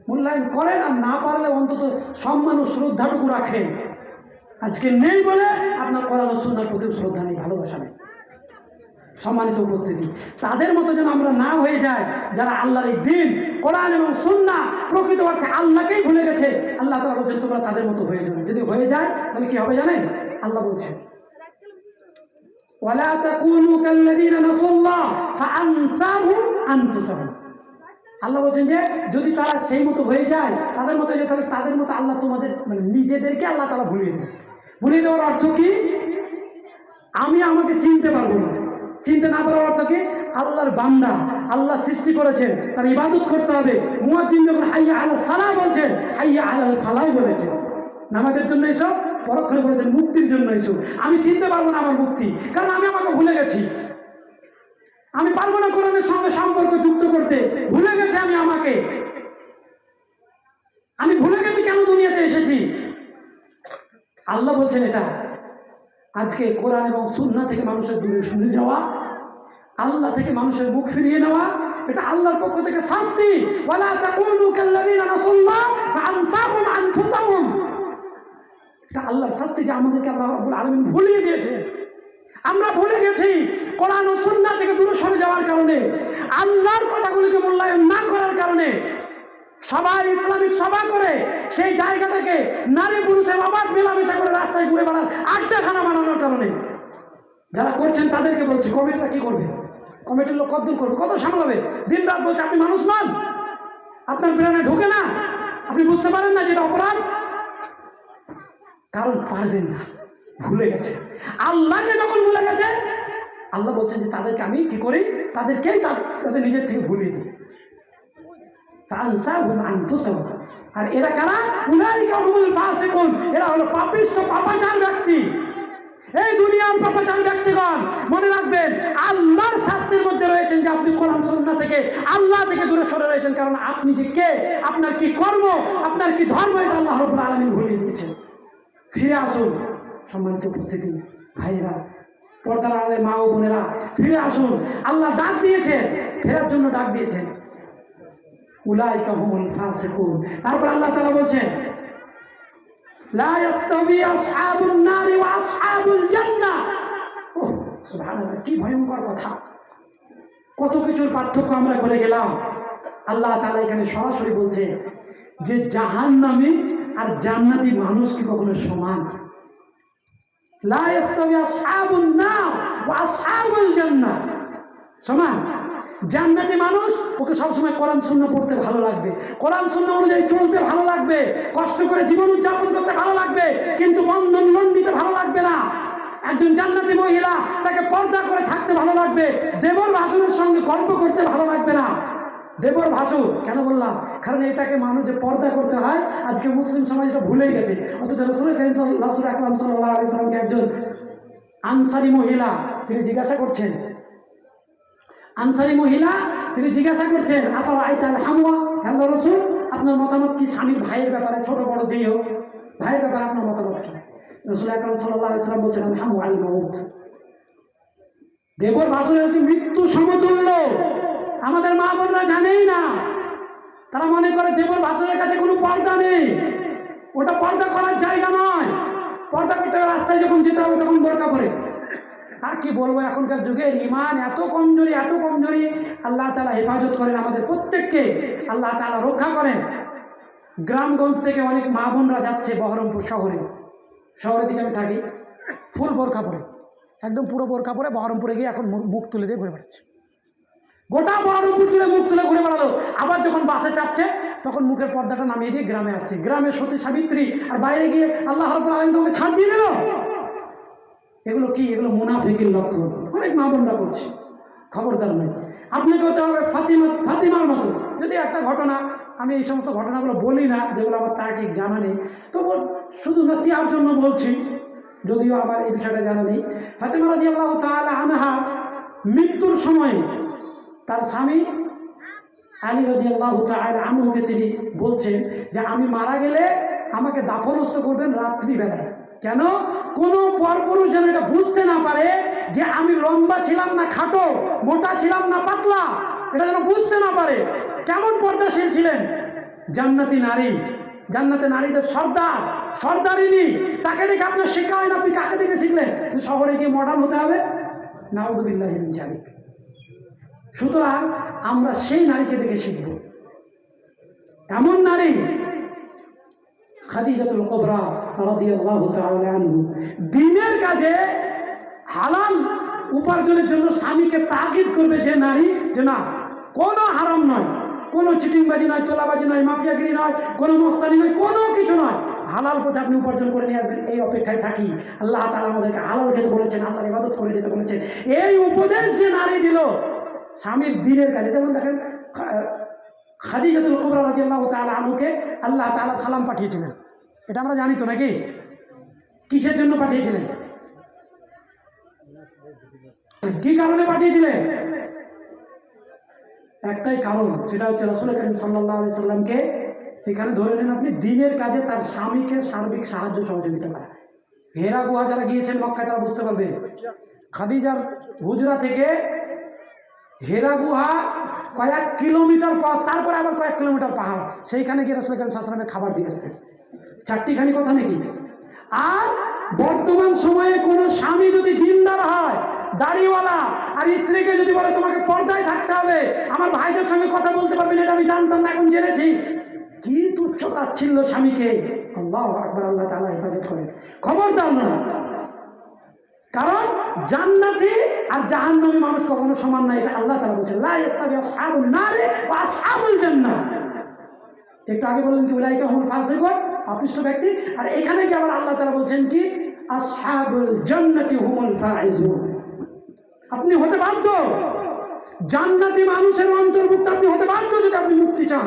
মূল্যায়ন করেন, আর না পারলে অন্তত সম্মান ও শ্রদ্ধাটুকু রাখেন। আজকে নেই বলে আপনার কোরআন ও সুন্নাহর প্রতি শ্রদ্ধা নেই, ভালোবাসা নেই। সম্মানিত উপস্থিতি, তাদের মতো যেন আমরা না হয়ে যায় যারা আল্লাহর এই দিন কোরআন এবং সুন্নাহ প্রকৃত অর্থে আল্লাহকেই ভুলে গেছে। আল্লাহ তাআলা বলছেন তোমরা তাদের মতো হয়ে যাবে। যদি হয়ে যায় তাহলে কি হবে জানেন? আল্লাহ বলছেন ওয়ালা তাকুনু কাল্লাযীনা নাসুল্লাহ ফাআনসাহুম আনফুসাহুম। আল্লাহ বলছেন যে যদি তারা সেই মতো হয়ে যায়, তাদের মতো হয়ে যায়, তাহলে তাদের মতো আল্লাহ তোমাদের মানে নিজেদেরকে আল্লাহ তাআলা ভুলিয়ে দেবে। ভুলিয়ে দেওয়ার অর্থ কি? আমি আমাকে চিনতে পারবো না। চিনতে না পারার অর্থ কি? আল্লাহর বান্দা, আল্লাহ সৃষ্টি করেছেন, তার ইবাদত করতে হবে। মুয়াজ্জিন যখন হাইয়া আলাস সালাহ বলছেন, হাইয়া আলাল ফালাহ বলেছেন। নামাজের জন্য এসব, পরক্ষণে বলেছেন মুক্তির জন্য এসব। আমি চিনতে পারবো না আমার মুক্তি, কারণ আমি আমাকে ভুলে গেছি। আমি পারবো না কোরআনের সঙ্গে সম্পর্ক যুক্ত করতে, ভুলে গেছি আমি আমাকে। আমি ভুলে গেছি কেন দুনিয়াতে এসেছি। আল্লাহ বলছেন এটা। আজকে কোরআন এবং সুন্নাহ থেকে মানুষের দূরে সরে যাওয়া, আল্লাহ থেকে মানুষের মুখ ফিরিয়ে নেওয়া, এটা আল্লাহর পক্ষ থেকে শাস্তি। ওয়ালা তাকুনু কাল্লাযীনা নাসুল্লাহ ফাআনসাহুম আনফুসাহুম। এটা আল্লাহর শাস্তি যে আমাদেরকে আল্লাহ রাব্বুল আলামিন ভুলিয়ে দিয়েছে। আমরা ভুলে গেছি কোরআন ও সুন্নাহ থেকে দূরে সরে যাওয়ার কারণে, আল্লাহর কথাগুলিকে মূল্যায়ন না করার কারণে। সবাই ইসলামিক সভা করে সেই জায়গাটাকে নারী পুরুষের অবাধ মেলামেশা করে রাস্তায় ঘুরে বেড়ান আড্ডাখানা বানানোর কারণে। যারা করছেন তাদেরকে বলছি, কমিটিরা কি করবে? কমিটির লোক কত দূর করবে, কত সামলাবে? দিন রাত বলছে আপনি মানুষ নন, আপনার প্রেরণে ঢোকে না, আপনি বুঝতে পারেন না যেটা অপরাধ। কারণ পারবেন না, ভুলে গেছে। আল্লাহকে যখন ভুলে গেছে, আল্লাহ বলছেন যে তাদেরকে আমি কি করি, তাদেরকেই তাদের নিজের থেকে ভুলিয়ে দিই। আর এরা কারা? উলাইকা হুমুল ফাসিকুন। এরা হলো পাপিষ্ঠ, পাপাচার ব্যক্তি। এই দুনিয়ার পাপাচার ব্যক্তিগণ মনে রাখবেন আল্লাহর শাস্তির মধ্যে রয়েছেন যে আপনি কোরআন সুন্নাহ থেকে, আল্লাহ থেকে দূরে সরে রয়েছেন। কারণ আপনি যে কে, আপনার কি কর্ম, আপনার কি ধর্ম, এটা আল্লাহ রাব্বুল আলামিন ভুলিয়ে দিয়েছেন। ফিরে আসুন সম্মানিত উপস্থিতি ভাইরা, পর্দার আড়ালে মা ও বোনেরা, ফিরে আসুন। আল্লাহ ডাক দিয়েছেন, ফেরার জন্য ডাক দিয়েছেন। উলাইকা হুমুল ফাসিকুন। তারপর আল্লাহ তাআলা বলছেন লা ইয়াস্তাবি আসহাবুন নারি ওয়া আসহাবুল জান্নাহ। ওহ সুবহানাল্লাহ, কি ভয়ঙ্কর কথা! কত কিছুর পার্থক্য আমরা করে গেলাম। আল্লাহ তাআলা এখানে সরাসরি বলছে যে জাহান্নামী আর জান্নাতি মানুষ কি কখনো সমান? লা ইয়াস্তাবি আসহাবুন নার ওয়া আসহাবুল জান্নাহ। সমান? জান্নাতি মানুষ, ওকে সবসময় কোরআন সুন্নাহ পড়তে ভালো লাগবে, কোরআন সুন্নাহ অনুযায়ী চলতে ভালো লাগবে, কষ্ট করে জীবন উদযাপন করতে ভালো লাগবে, কিন্তু বন্ধন লঙ্ঘিতে ভালো লাগবে না। একজন জান্নাতি মহিলা, তাকে পর্দা করে থাকতে ভালো লাগবে, দেবর ভাসুরের সঙ্গে গল্প করতে ভালো লাগবে না। দেবর ভাসুর কেন বললাম? কারণ এটাকে মানুষ যে পর্দা করতে হয়, আজকে মুসলিম সমাজ এটা ভুলেই গেছে। অথচ রাসূল আকরাম সাল্লাল্লাহু আলাইহি ওয়াসাল্লামকে একজন আনসারী মহিলা তিনি জিজ্ঞাসা করছেন, আল্লাহ রাসূল আপনার মতামত কি স্বামীর ভাইয়ের ব্যাপারে, ছোট বড় যেই হোক, ভাইয়ের ব্যাপারে আপনার মতামত কি? রাসূল আকরাম সাল্লাল্লাহু আলাইহি ওয়াসাল্লাম বলছেন হামু আল মাউত। দেবর ভাসুরের হচ্ছে মৃত্যু সমতুল্য। আমাদের মা বোনরা জানেই না, তারা মনে করে দেবর ভাসুরের কাছে কোনো পর্দা নেই, ওটা পর্দা করার জায়গা নয়। পর্দা করতে রাস্তায় যখন যেতে হবে তখন বোরকা পরে। আর কি বলবো, এখনকার যুগের ইমান এত কমজোরি, এত কমজোরি। আল্লাহ তাআলা হেফাজত করেন আমাদের প্রত্যেককে, আল্লাহ তাআলা রক্ষা করেন। গ্রামগঞ্জ থেকে অনেক মা বোনরা যাচ্ছে বহরমপুর শহরের দিকে আমি থাকি, ফুল বোরকা পরে, একদম পুরো বোরকা পরে বহরমপুরে গিয়ে এখন মুখ তুলে দিয়ে ঘুরে বেড়াচ্ছে। গোটা বহরমপুর জুড়ে মুখ তুলে ঘুরে বেড়ালো। আবার যখন বাসে চাপছে তখন মুখের পর্দাটা নামিয়ে দিয়ে গ্রামে আসছে, গ্রামে সতী সাবিত্রী, আর বাইরে গিয়ে আল্লাহ রাব্বুল আলামিন তোমাকে ছাড় দিয়ে দিল। এগুলো কি? এগুলো মুনাফিকের লক্ষণ। অনেক মা বোনরা করছে। খবরদার নয়, আপনাকে হতে হবে ফাতিমার মতো। যদি একটা ঘটনা আমি এই সমস্ত ঘটনাগুলো বলি না, যেগুলো আমার তার্কিক জানা নেই, তবু শুধু নসিহার জন্য বলছি, যদিও আমার এই বিষয়টা জানা নেই। ফাতেমা রাদিয়াল্লাহু তাআলা আনহা মৃত্যুর সময় তার স্বামী আলী রাদিয়াল্লাহু তাআলা আনহুকে তিনি বলছেন যে আমি মারা গেলে আমাকে দাফনস্থ করবেন রাত্রিবেলায়। কেন? কোনো পরপুরুষ যেন এটা বুঝতে না পারে যে আমি লম্বা ছিলাম না খাটো, মোটা ছিলাম না পাতলা, এটা যেন বুঝতে না পারে। কেমন পর্দাশীল ছিলেন? জান্নাতি নারী, জান্নাতে নারীদের সর্দার, সর্দারিনী, তাকে দেখে আপনার শিক্ষা হয় না। আপনি কাকে দেখে শিখলেন? শহরে গিয়ে মডার্ন হতে হবে? নাউযুবিল্লাহি মিন যালিক। সুতরাং আমরা সেই নারীকে দেখে শিখব। এমন নারী খাদিজাতুল কুবরা রাদিয়াল্লাহু তাআলা আনহা দিনের কাজে হালাল উপার্জনের জন্য স্বামীকে তাগিদ করবে, যে নারী যে না কোনো হারাম নয়, কোনো চিটিংবাজি নয়, তোলাবাজি নয়, মাফিয়াগিরি নয়, কোনো মস্তানি নয়, কোনো কিছু নয়, হালাল পথে আপনি উপার্জন করে নিয়ে আসবেন। এই অপেক্ষায় থাকি। আল্লাহ তাআলা আমাদেরকে হালাল খেতে বলেছেন, আল্লাহর ইবাদত করে যেতে বলেছেন। এই উপদেশ যে নারী দিল স্বামীর দিনের কাজে, যেমন দেখেন খাদিজাতুল কুবরা রাদিয়াল্লাহু তাআলা আনহুকে আল্লাহ তাআলা সালাম পাঠিয়েছিলেন। এটা আমরা জানি তো নাকি? কিসের জন্য পাঠিয়েছিলেন? কি কারণে পাঠিয়েছিলেন? একটাই কারণ, সেটা হচ্ছে রাসূল করিম সাল্লাল্লাহু আলাইহি সাল্লামকে এখানে ধরে নেন আপনি দিনের কাজে তার স্বামীকে সার্বিক সাহায্য সহযোগিতা করা। হেরা গুহা যারা গিয়েছেন মক্কায় তারা বুঝতে পারবে, খাদিজার হুজরা থেকে হেরা গুহা কয়েক কিলোমিটার পথ, তারপরে আবার কয়েক কিলোমিটার পাহাড়, সেইখানে গিয়ে রাসূল করিম সাল্লাল্লাহু আলাইহি সাল্লামের খাবার দিয়ে আসতেন। চারটিখানি কথা নাকি? আর বর্তমান সময়ে কোনো স্বামী যদি দিনদার হয়, দাড়িওয়ালা, আর স্ত্রীকে যদি বলে তোমাকে পর্দায় থাকতে হবে, আমার ভাইদের সঙ্গে কথা বলতে পারবেন, এটা আমি জানতাম না, এখন জেনেছি। কি তুচ্ছ তাচ্ছিল্য স্বামীকে! আল্লাহু আকবার, আল্লাহ তাআলা হেফাজত করেন। খবরদার না, কারণ জান্নাতি আর জাহান্নামী মানুষ কখনো সমান না, এটা আল্লাহ তাআলা বলেছেন, লা ইস্তাবি আসহাবুন নারি ওয়া আসহাবুল জান্নাহ। একটু আগে বললেন কি উলাইকা হুমুল ফাসিকুন, অপৃষ্ট ব্যক্তি, আর এখানে কি আবার আল্লাহ তাআলা বলছেন কি আসহাবুল জান্নাতি হুমুল ফাইজুন। আপনি হতে বাধ্য জান্নাতি মানুষের অন্তর্ভুক্ত, আপনি হতে বাধ্য যদি আপনি মুক্তি চান।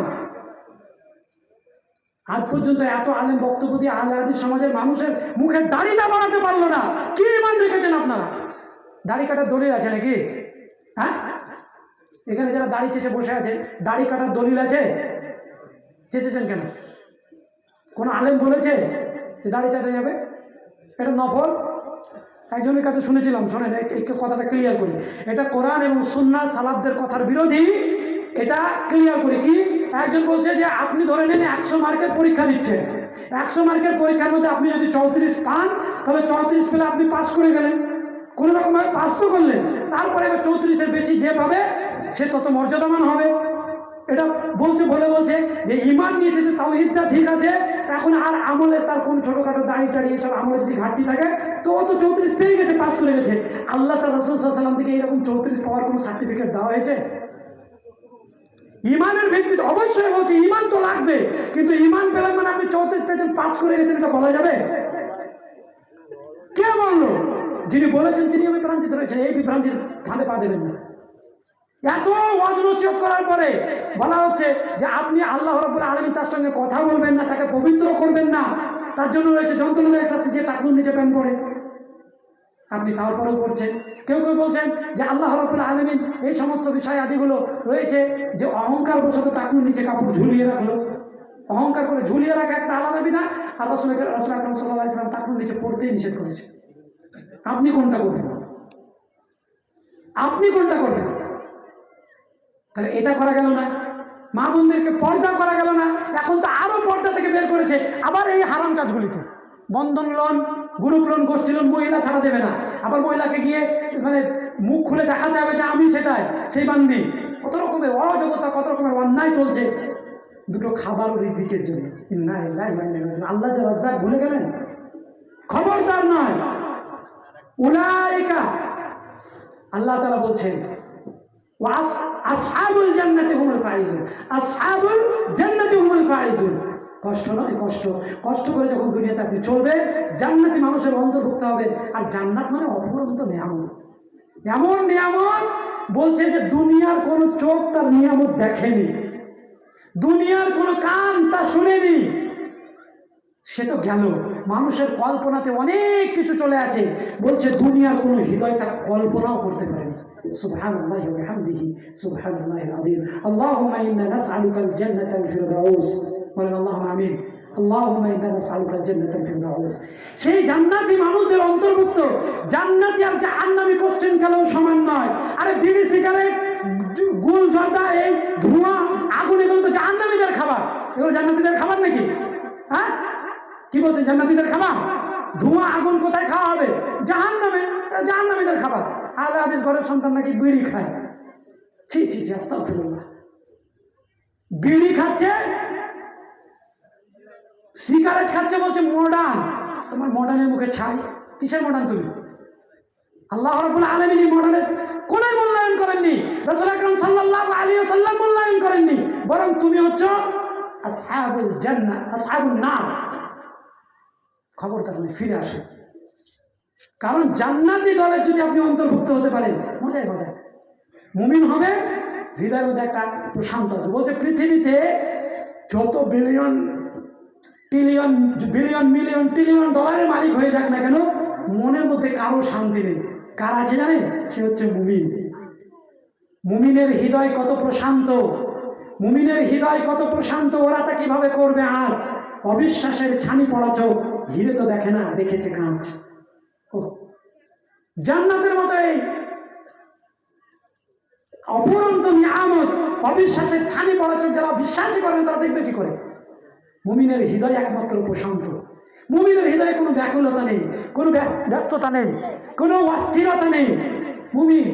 আজ পর্যন্ত এত আলেম বক্তব্য দিয়ে আহলে হাদিস সমাজের মানুষের মুখে দাড়ি না বাড়াতে পারলো না। কি ইমান রেখেছেন আপনারা? দাড়ি কাটার দলিল আছে নাকি? হ্যাঁ, এখানে যারা দাড়ি চেঁচে বসে আছে, দাড়ি কাটার দলিল আছে? চেঁচেছেন কেন? কোন আলেম বলেছে যে দাড়ি চাচা যাবে? এটা নফল। একজনের কাছে শুনেছিলাম, শোনেন এই কথাটা ক্লিয়ার করি, এটা কোরআন এবং সুন্নাহ সালাফদের কথার বিরোধী। এটা ক্লিয়ার করি কি, একজন বলছে যে আপনি ধরে নেন 100 মার্কের পরীক্ষা দিচ্ছেন, 100 মার্কের পরীক্ষার মধ্যে আপনি যদি 34 পান, তাহলে 34 পেলে আপনি পাস করে গেলেন, কোনো রকমভাবে পাস তো করলেন। তারপরে এবার 34-এর বেশি যে পাবে সে তত মর্যাদামান হবে। এটা বলছে বলছে যে ইমান নিয়েছে, যে তাওহীদটা ঠিক আছে, এখন আর আমলে তার কোন ছোটখাটো দাড়ি টাড়ি এসব আমলে যদি ঘাটতি থাকে, তো ও তো 34 পেয়ে গেছে, পাস করে গেছে। আল্লাহ তার রাসূল সাল্লাল্লাহু আলাইহি ওয়াসাল্লাম থেকে এরকম 34 পাওয়ার কোনো সার্টিফিকেট দেওয়া হয়েছে? ইমানের ভিত্তিতে অবশ্যই বলছে ইমান তো লাগবে, কিন্তু ইমান পেলেন মানে আপনি 34 পেয়েছেন, পাস করে গেছেন, এটা বলা যাবে? কে বললো? যিনি বলেছেন তিনি বিভ্রান্তিতে রয়েছেন, এই বিভ্রান্তির ফাঁদে পা দেবেন না। এত ওয়াজ নসিহত করার পরে বলা হচ্ছে যে আপনি আল্লাহ রাব্বুল আলামিন তার সঙ্গে কথা বলবেন না, তাকে পবিত্র করবেন না, তার জন্য রয়েছে যন্ত্রণাদায়ক শাস্তি, যে টাকুর নিচে প্যান পড়ে। আপনি তারপরেও করছেন। কেউ কেউ বলছেন যে আল্লাহ রাব্বুল আলামিন এই সমস্ত বিষয় আদিগুলো রয়েছে, যে অহংকার বশত টাকুর নিচে কাপড় ঝুলিয়ে রাখলো। অহংকার করে ঝুলিয়ে রাখা একটা আলাদা বিধান, আর রাসূল আকরাম সাল্লাল্লাহু আলাইহি ওয়াসাল্লাম টাকুর নিচে পড়তেই নিষেধ করেছে। আপনি কোনটা করবেন? আপনি কোনটা করবেন? তাহলে এটা করা গেল না, মা বোনদেরকে পর্দা করা গেল না, এখন তো আরো পর্দা থেকে বের করেছে আবার এই হারাম কাজগুলিতে। বন্ধন লোন, গ্রুপ লোন, গোষ্ঠী লোন মহিলা ছাড়া দেবে না, আবার মহিলাকে গিয়ে মানে মুখ খুলে দেখাতে হবে যে আমি সেটাই, সেই বান্দি। কত রকমের অরাজকতা, কত রকমের অন্যায় চলছে, দুটো খাবার ও রিজিকের জন্য। আল্লাহ যে রাজ্জাক ভুলে গেলেন? খবরদার নয়। উলাইকা, আল্লাহ তাআলা বলছেন আসহাবুল জান্নাতি হুমুল ফাইজুন, আসহাবুল জান্নাতি হুমুল ফাইজুন। কষ্ট নয়, কষ্ট, কষ্ট করে যখন দুনিয়াতে আপনি চলবে, জান্নাতি মানুষের অন্তর্ভুক্ত হবে। আর জান্নাত মানে অপরন্ত নিয়ামত, এমন নিয়ামত বলছে যে দুনিয়ার কোন চোখ তার নিয়ামত দেখেনি। দুনিয়ার কোনো কান তা শুনেনি, সে তো গেল। মানুষের কল্পনাতে অনেক কিছু চলে আসে, বলছে দুনিয়ার কোনো হৃদয় তা কল্পনাও করতে পারেনি। সুবহানাল্লাহি ওয়া বিহামদিহি সুবহানাল্লাহিল আযীম। আল্লাহুম্মা ইন্না নাসআলুকাল জান্নাতাল ফিরদাউস। বলেন আল্লাহুম্মা আমিন। আল্লাহুম্মা ইন্না নাসআলুকাল জান্নাতাল ফিরদাউস। সেই জান্নাতি মানুষদের অন্তর্ভুক্ত। জান্নাতি আর জাহান্নামী কোশ্চেন কালেও সমান নয়। আরে বিড়ি, সিগারেট, গুল, জর্দা, এই ধোঁয়া, আগুন, এগুলো তো জাহান্নামীদের খাবার। এগুলো জান্নাতীদের খাবার নাকি? হ্যাঁ, কি বলছেন? জান্নাতীদের খাবার? ধোঁয়া, আগুন কোথায় খাওয়া হবে? জাহান্নামে। জাহান্নামীদের খাবার। আহলে হাদিস ঘরের সন্তান নাকি বিড়ি খায়। ছি ছি ছি, আস্তাগফিরুল্লাহ। বিড়ি খাচ্ছে, সিগারেট খাচ্ছে, বলছে মডার্ন। তোমার মডার্নের মুখে ছাই। কিসের মডার্ন তুমি? আল্লাহ রাব্বুল আলামিন এই মডার্নের কোন মূল্যায়ন করেননি, রাসূল আকরাম সাল্লাল্লাহু আলাইহি ওয়াসাল্লাম মূল্যায়ন করেননি, বরং তুমি হচ্ছ আসহাবুল জান্নাহ, আসহাবুন নার। খবরদার ফিরে আসে। কারণ জান্নাতি দলের যদি আপনি অন্তর্ভুক্ত হতে পারেন, মজায় মজায় মুমিন হবে, হৃদয়ের মধ্যে একটা প্রশান্ত আছে। বলছে পৃথিবীতে যত billion trillion billion million trillion ডলারের মালিক হয়ে যাক না কেন, মনের মধ্যে কারো শান্তি নেই। কার আছে জানেন? সে হচ্ছে মুমিন। মুমিনের হৃদয় কত প্রশান্ত, মুমিনের হৃদয় কত প্রশান্ত। ওরা তা কিভাবে করবে আজ? অবিশ্বাসের ছানি পড়া চোখ, হিরে তো দেখে না, দেখেছে কাঁচ। জান্নাতের মতো এই অপরন্ত নিয়ামত, অবিশ্বাসের ছানি পড়া চোখ যারা বিশ্বাসই করেন, তারা দেখবে কি করে? মুমিনের হৃদয় একমাত্র প্রশান্ত। মুমিনের হৃদয়ে কোনো ব্যাকুলতা নেই, কোনো ব্যস্ততা নেই, কোনো অস্থিরতা নেই। মুমিন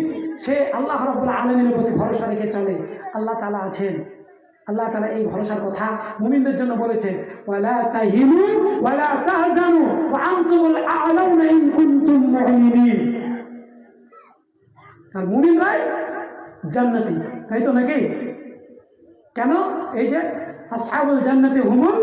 সে আল্লাহ রাব্বুল আলামিনের প্রতি ভরসা রেখে চলে। আল্লাহ তাআলা আছেন। আল্লাহ তাআলা এই ভরসার কথা মুমিনদের জন্য বলেছেন, ওয়ালা তাহিনু ওয়ালা তাহজানু ওয়া আনতুমুল আ'লাউনা ইন কুনতুম মুমিনিন। আর মুমিনরাই জান্নাতি, তাই তো নাকি? কেন? এই যে আসহাবুল জান্নাতি হুমুল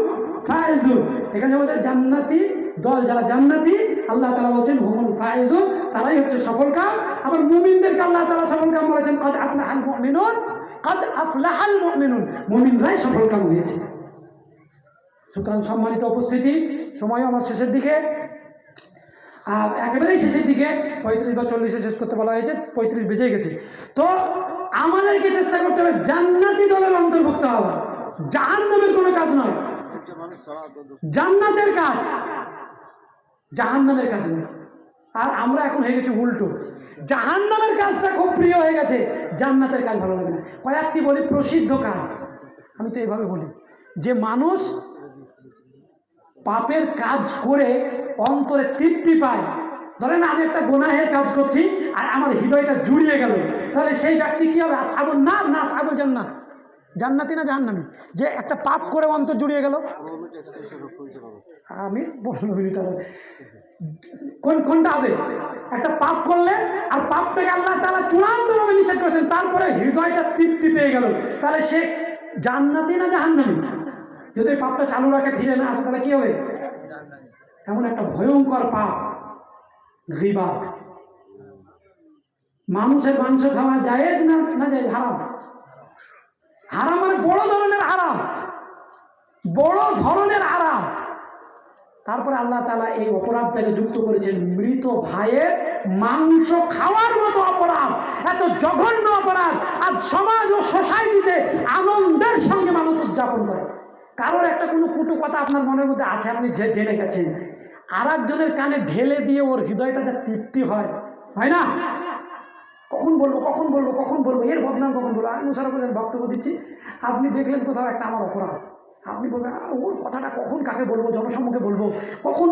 ফায়েজুন, এখানে বলছে জান্নাতি দল যারা জান্নাতি, আল্লাহ তাআলা বলেছেন হুমুল ফায়েজুন, তারাই হচ্ছে সফলকাম। আবার মুমিনদেরকে আল্লাহ তাআলা সফলকাম বলেছেন, কদ আফলাহাল মুমিনুন, কদ আফলাহাল মুমিনুন, মুমিনরাই সফলকাম হয়েছে। সুতরাং সম্মানিত উপস্থিতি, সময় আমার শেষের দিকে, আর একেবারেই শেষের দিকে, 35 বা 40-এ শেষ করতে বলা হয়েছে, 35 বেজে গেছে। তো আমাদেরকে চেষ্টা করতে হবে জান্নাতি দলের অন্তর্ভুক্ত হওয়া। জাহান্নামের কোনো কাজ নয়, জান্নাতের কাজ, জাহান্নামের কাজ নয়। আর আমরা এখন হয়ে গেছি উল্টো, জাহান্নামের কাজটা খুব প্রিয় হয়ে গেছে, জান্নাতের কাজ ভালো লাগে না। কয়েকটি বলি প্রসিদ্ধ কাজ, আমি তো এইভাবে বলি যে মানুষ পাপের কাজ করে অন্তরে তৃপ্তি পায়। ধরেন আমি একটা গুনাহের কাজ করছি আর আমার হৃদয়টা জুড়িয়ে গেল, তাহলে সেই ব্যক্তি কি হবে? আসহাবুন নার না আসহাবুল জান্নাহ? জান্নাতি না জাহান্নামী? যে একটা পাপ করে অন্তর জুড়িয়ে গেল। আমি 15 মিনিট কোনটা হবে? একটা পাপ করলে আর পাপ থেকে আল্লাহ তাআলা চূড়ান্তভাবে নিষেধ করেছেন, তারপরে হৃদয়টা তৃপ্তি পেয়ে গেল, তাহলে সে জান্নাতি না জাহান্নামী? যদি পাপটা চালু রাখে, ফিরে না আসে, তাহলে কি হবে? এমন একটা ভয়ঙ্কর পাপ গীবা। মানুষের মাংস খাওয়া জায়েজ না না জায়েজ? হারাম। হারাম মানে বড় ধরনের হারাম, বড় ধরনের হারাম। তারপরে আল্লাহ তাআলা এই অপরাধটাকে যুক্ত করেছেন মৃত ভাইয়ের মাংস খাওয়ার মতো অপরাধ। এত জঘন্য অপরাধ আজ সমাজ ও সোসাইটিতে আনন্দের সঙ্গে মানুষ উদযাপন করে। কারোর একটা কোনো কুটু কথা আপনার মনের মধ্যে আছে, আপনি জেনে গেছেন, আর একজনের কানে ঢেলে দিয়ে ওর হৃদয়টা যা তৃপ্তি হয়, হয় না? কখন বলবো কখন বলবো কখন বলবো, এর বদনাম কখন বলবো। আমি সারা বছর বক্তব্য দিচ্ছি, আপনি দেখলেন কোথাও একটা আমার অপরাধ, আপনি বলবেন ওর কথাটা কখন কাকে বলবো, জনসম্মুখে বলবো, কখন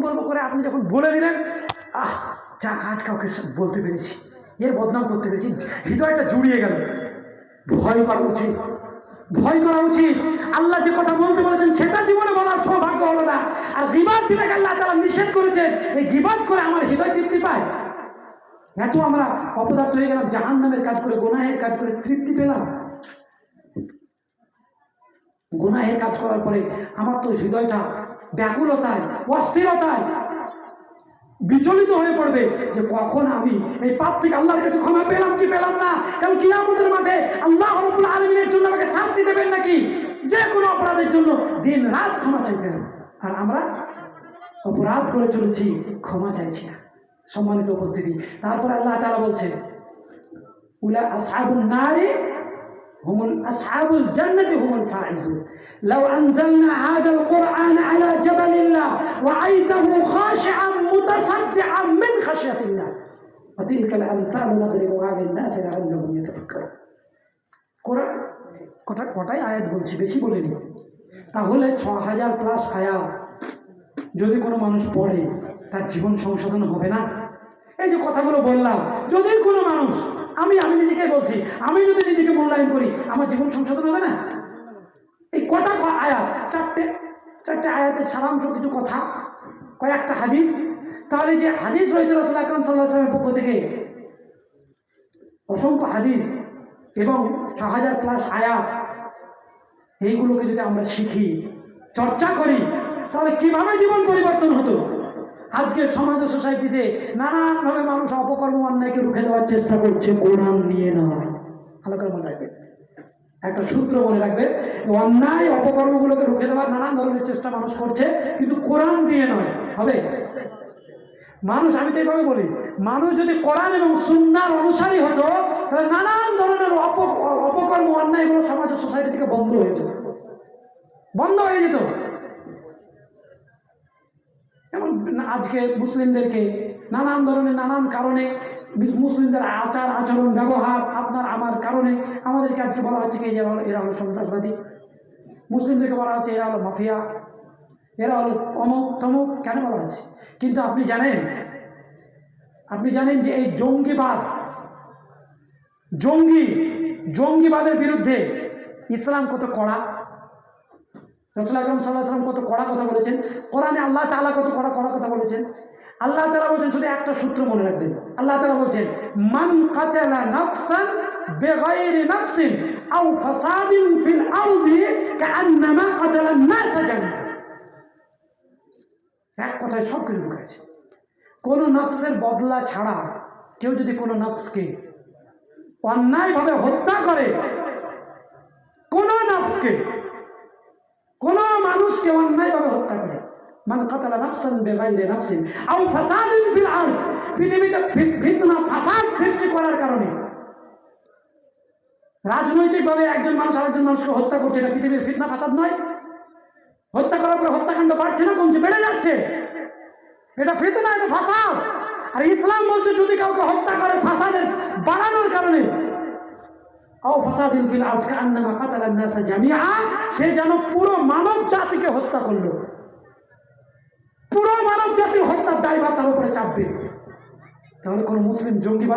বলবো করে আপনি যখন বলে দিলেন, যা কাজ কাউকে বলতে পেরেছি, এর বদনাম করতে পেরেছি, হৃদয়টা জুড়িয়ে গেল। ভয় করা উচিত, ভয় করা উচিত। আল্লাহ যে কথা বলতে বলেছেন সেটা জীবনে বলার সৌভাগ্য হলো না, আর গীবাত যেটাকে আল্লাহ তাআলা নিষেধ করেছেন, এই গীবাত করে আমার হৃদয় তৃপ্তি পায়। এত আমরা অপদার্থ হয়ে গেলাম, জাহান্নামের কাজ করে, গুনাহের কাজ করে তৃপ্তি পেলাম। গুনাহের কাজ করার পরে আমার তো হৃদয়টা ব্যাকুলতায়, অস্থিরতায়। বিচলিত হয়ে পড়বে যে কখন আমি এই পাপ থেকে আল্লাহর কাছে ক্ষমা পেলাম কি পেলাম না, কারণ কিয়ামতের মাঠে আল্লাহ রাব্বুল আলামিনের জন্য আমাকে শাস্তি দেবেন নাকি, যে কোনো অপরাধের জন্য দিন রাত ক্ষমা চাইতে হবে। আর আমরা অপরাধ করে চলেছি, ক্ষমা চাইছি না। সম্মানিত উপস্থিতি, তারপর আল্লাহ তাআলা বলছেন উলা আসহাবুন নারি হুমুল আসহাবুল জান্নাতি হুমুল ফাইজুন লাউ আনজালনা হাদাল কুরআন আলা জাবালিল্লাহ ওয়াআইতাহু খাশিআন মুতাসাদ্দিআন মিন খাশিয়াতিল্লাহ ওয়া তিলকাল আমসালু নাদরিবুহা লিন-নাসি লাআল্লাহুম ইয়াতাফাক্কারুন। কোরআন কটাই আয়াত বলছি, বেশি বলিনি। তাহলে ৬,০০০ প্লাস আয়াত যদি কোনো মানুষ পড়ে তার জীবন সংশোধন হবে না? এই যে কথাগুলো বললাম, যদি কোনো মানুষ, আমি নিজেকে বলছি, আমি যদি নিজেকে মূল্যায়ন করি, আমার জীবন সংশোধন হবে না? এই কটা আয়াত, চারটে আয়াতের সারাংশ, কিছু কথা, কয়েকটা হাদিস। তাহলে যে হাদিস রয়েছে রাসূল আকরাম সাল্লাল্লাহু আলাইহি ওয়াসাল্লামের পক্ষ থেকে, অসংখ্য হাদিস এবং ৬,০০০ প্লাস আয়াত, এইগুলোকে যদি আমরা শিখি, চর্চা করি, তাহলে কিভাবে জীবন পরিবর্তন হতো। আজকের সমাজ ও সোসাইটিতে নানানভাবে মানুষ অপকর্ম অন্যায়কে রুখে দেওয়ার চেষ্টা করছে, কোরআন নিয়ে নয়। ভালো করে মনে রাখবে, একটা সূত্র মনে রাখবে, অন্যায় অপকর্মগুলোকে রুখে দেওয়ার নানান ধরনের চেষ্টা মানুষ করছে, কিন্তু কোরআন দিয়ে নয়। হবে মানুষ, আমি তো এইভাবে বলি, মানুষ যদি কোরআন এবং সুন্নাহর অনুসারী হতো, তাহলে নানান ধরনের অপকর্ম অন্যায়গুলো সমাজ ও সোসাইটি থেকে বন্ধ হয়ে যেত, যেমন আজকে মুসলিমদেরকে নানান ধরনের নানান কারণে, মুসলিমদের আচার আচরণ ব্যবহার আপনার আমার কারণে আমাদেরকে আজকে বলা হচ্ছে কি এরা হলো সন্ত্রাসবাদী, মুসলিমদেরকে বলা হচ্ছে এরা হলো মাফিয়া, এরা হলো অমুক তমুক, কেন বলা হচ্ছে? কিন্তু আপনি জানেন যে এই জঙ্গিবাদের বিরুদ্ধে ইসলাম কত কড়া। রাসূল আকরাম সাল্লাল্লাহু আলাইহি ওয়াসাল্লাম কত কড়া কথা বলেছেন, কোরআনে আল্লাহ তাআলা কত কড়া কথা বলেছেন। আল্লাহ তাআলা বলেছেন, শুধু একটা সূত্র মনে রাখবেন, আল্লাহ তাআলা বলেছেন মান কাতালা নাফসান বিগাইরি নাফসিন আও ফাসাদিন ফিল আরদি কাআন্নামা কাতালা আন-নাস জামিআ। এক কথায় সব কিছু ঢুকেছে। কোন নফসের বদলা ছাড়া কেউ যদি কোনো নফসকে অন্যায়ভাবে হত্যা করে, কোন নফসকে, কোন মানুষকে অন্যায়ভাবে হত্যা করে, মান কাতালা নাফসান বিগাইরি নাফসিন আও ফাসাদিন ফিল আরদ, পৃথিবীতে ফিতনা ফাসাদ সৃষ্টি করার কারণে, রাজনৈতিকভাবে একজন মানুষ আরেকজন মানুষকে হত্যা করছে, এটা পৃথিবীর ফিতনা ফাসাদ নয়? হত্যা করার পরে হত্যাকাণ্ড বাড়ছে না কমছে? বেড়ে যাচ্ছে। এটা ফিতনা, এটা ফাসাদ। আর ইসলাম বলছে যদি কাউকে হত্যা করে ফাসাদের বাড়ানোর কারণে, আও ফাসাদিন ফিল আরদ কাআন্নামা কাতালা আন-নাস জামিআ, সে যেন পুরো মানব জাতিকে হত্যা করলো, পুরো মানব জাতির হত্যার দায়ভার তার উপরে চাপবে। তাহলে কোন মুসলিম জঙ্গি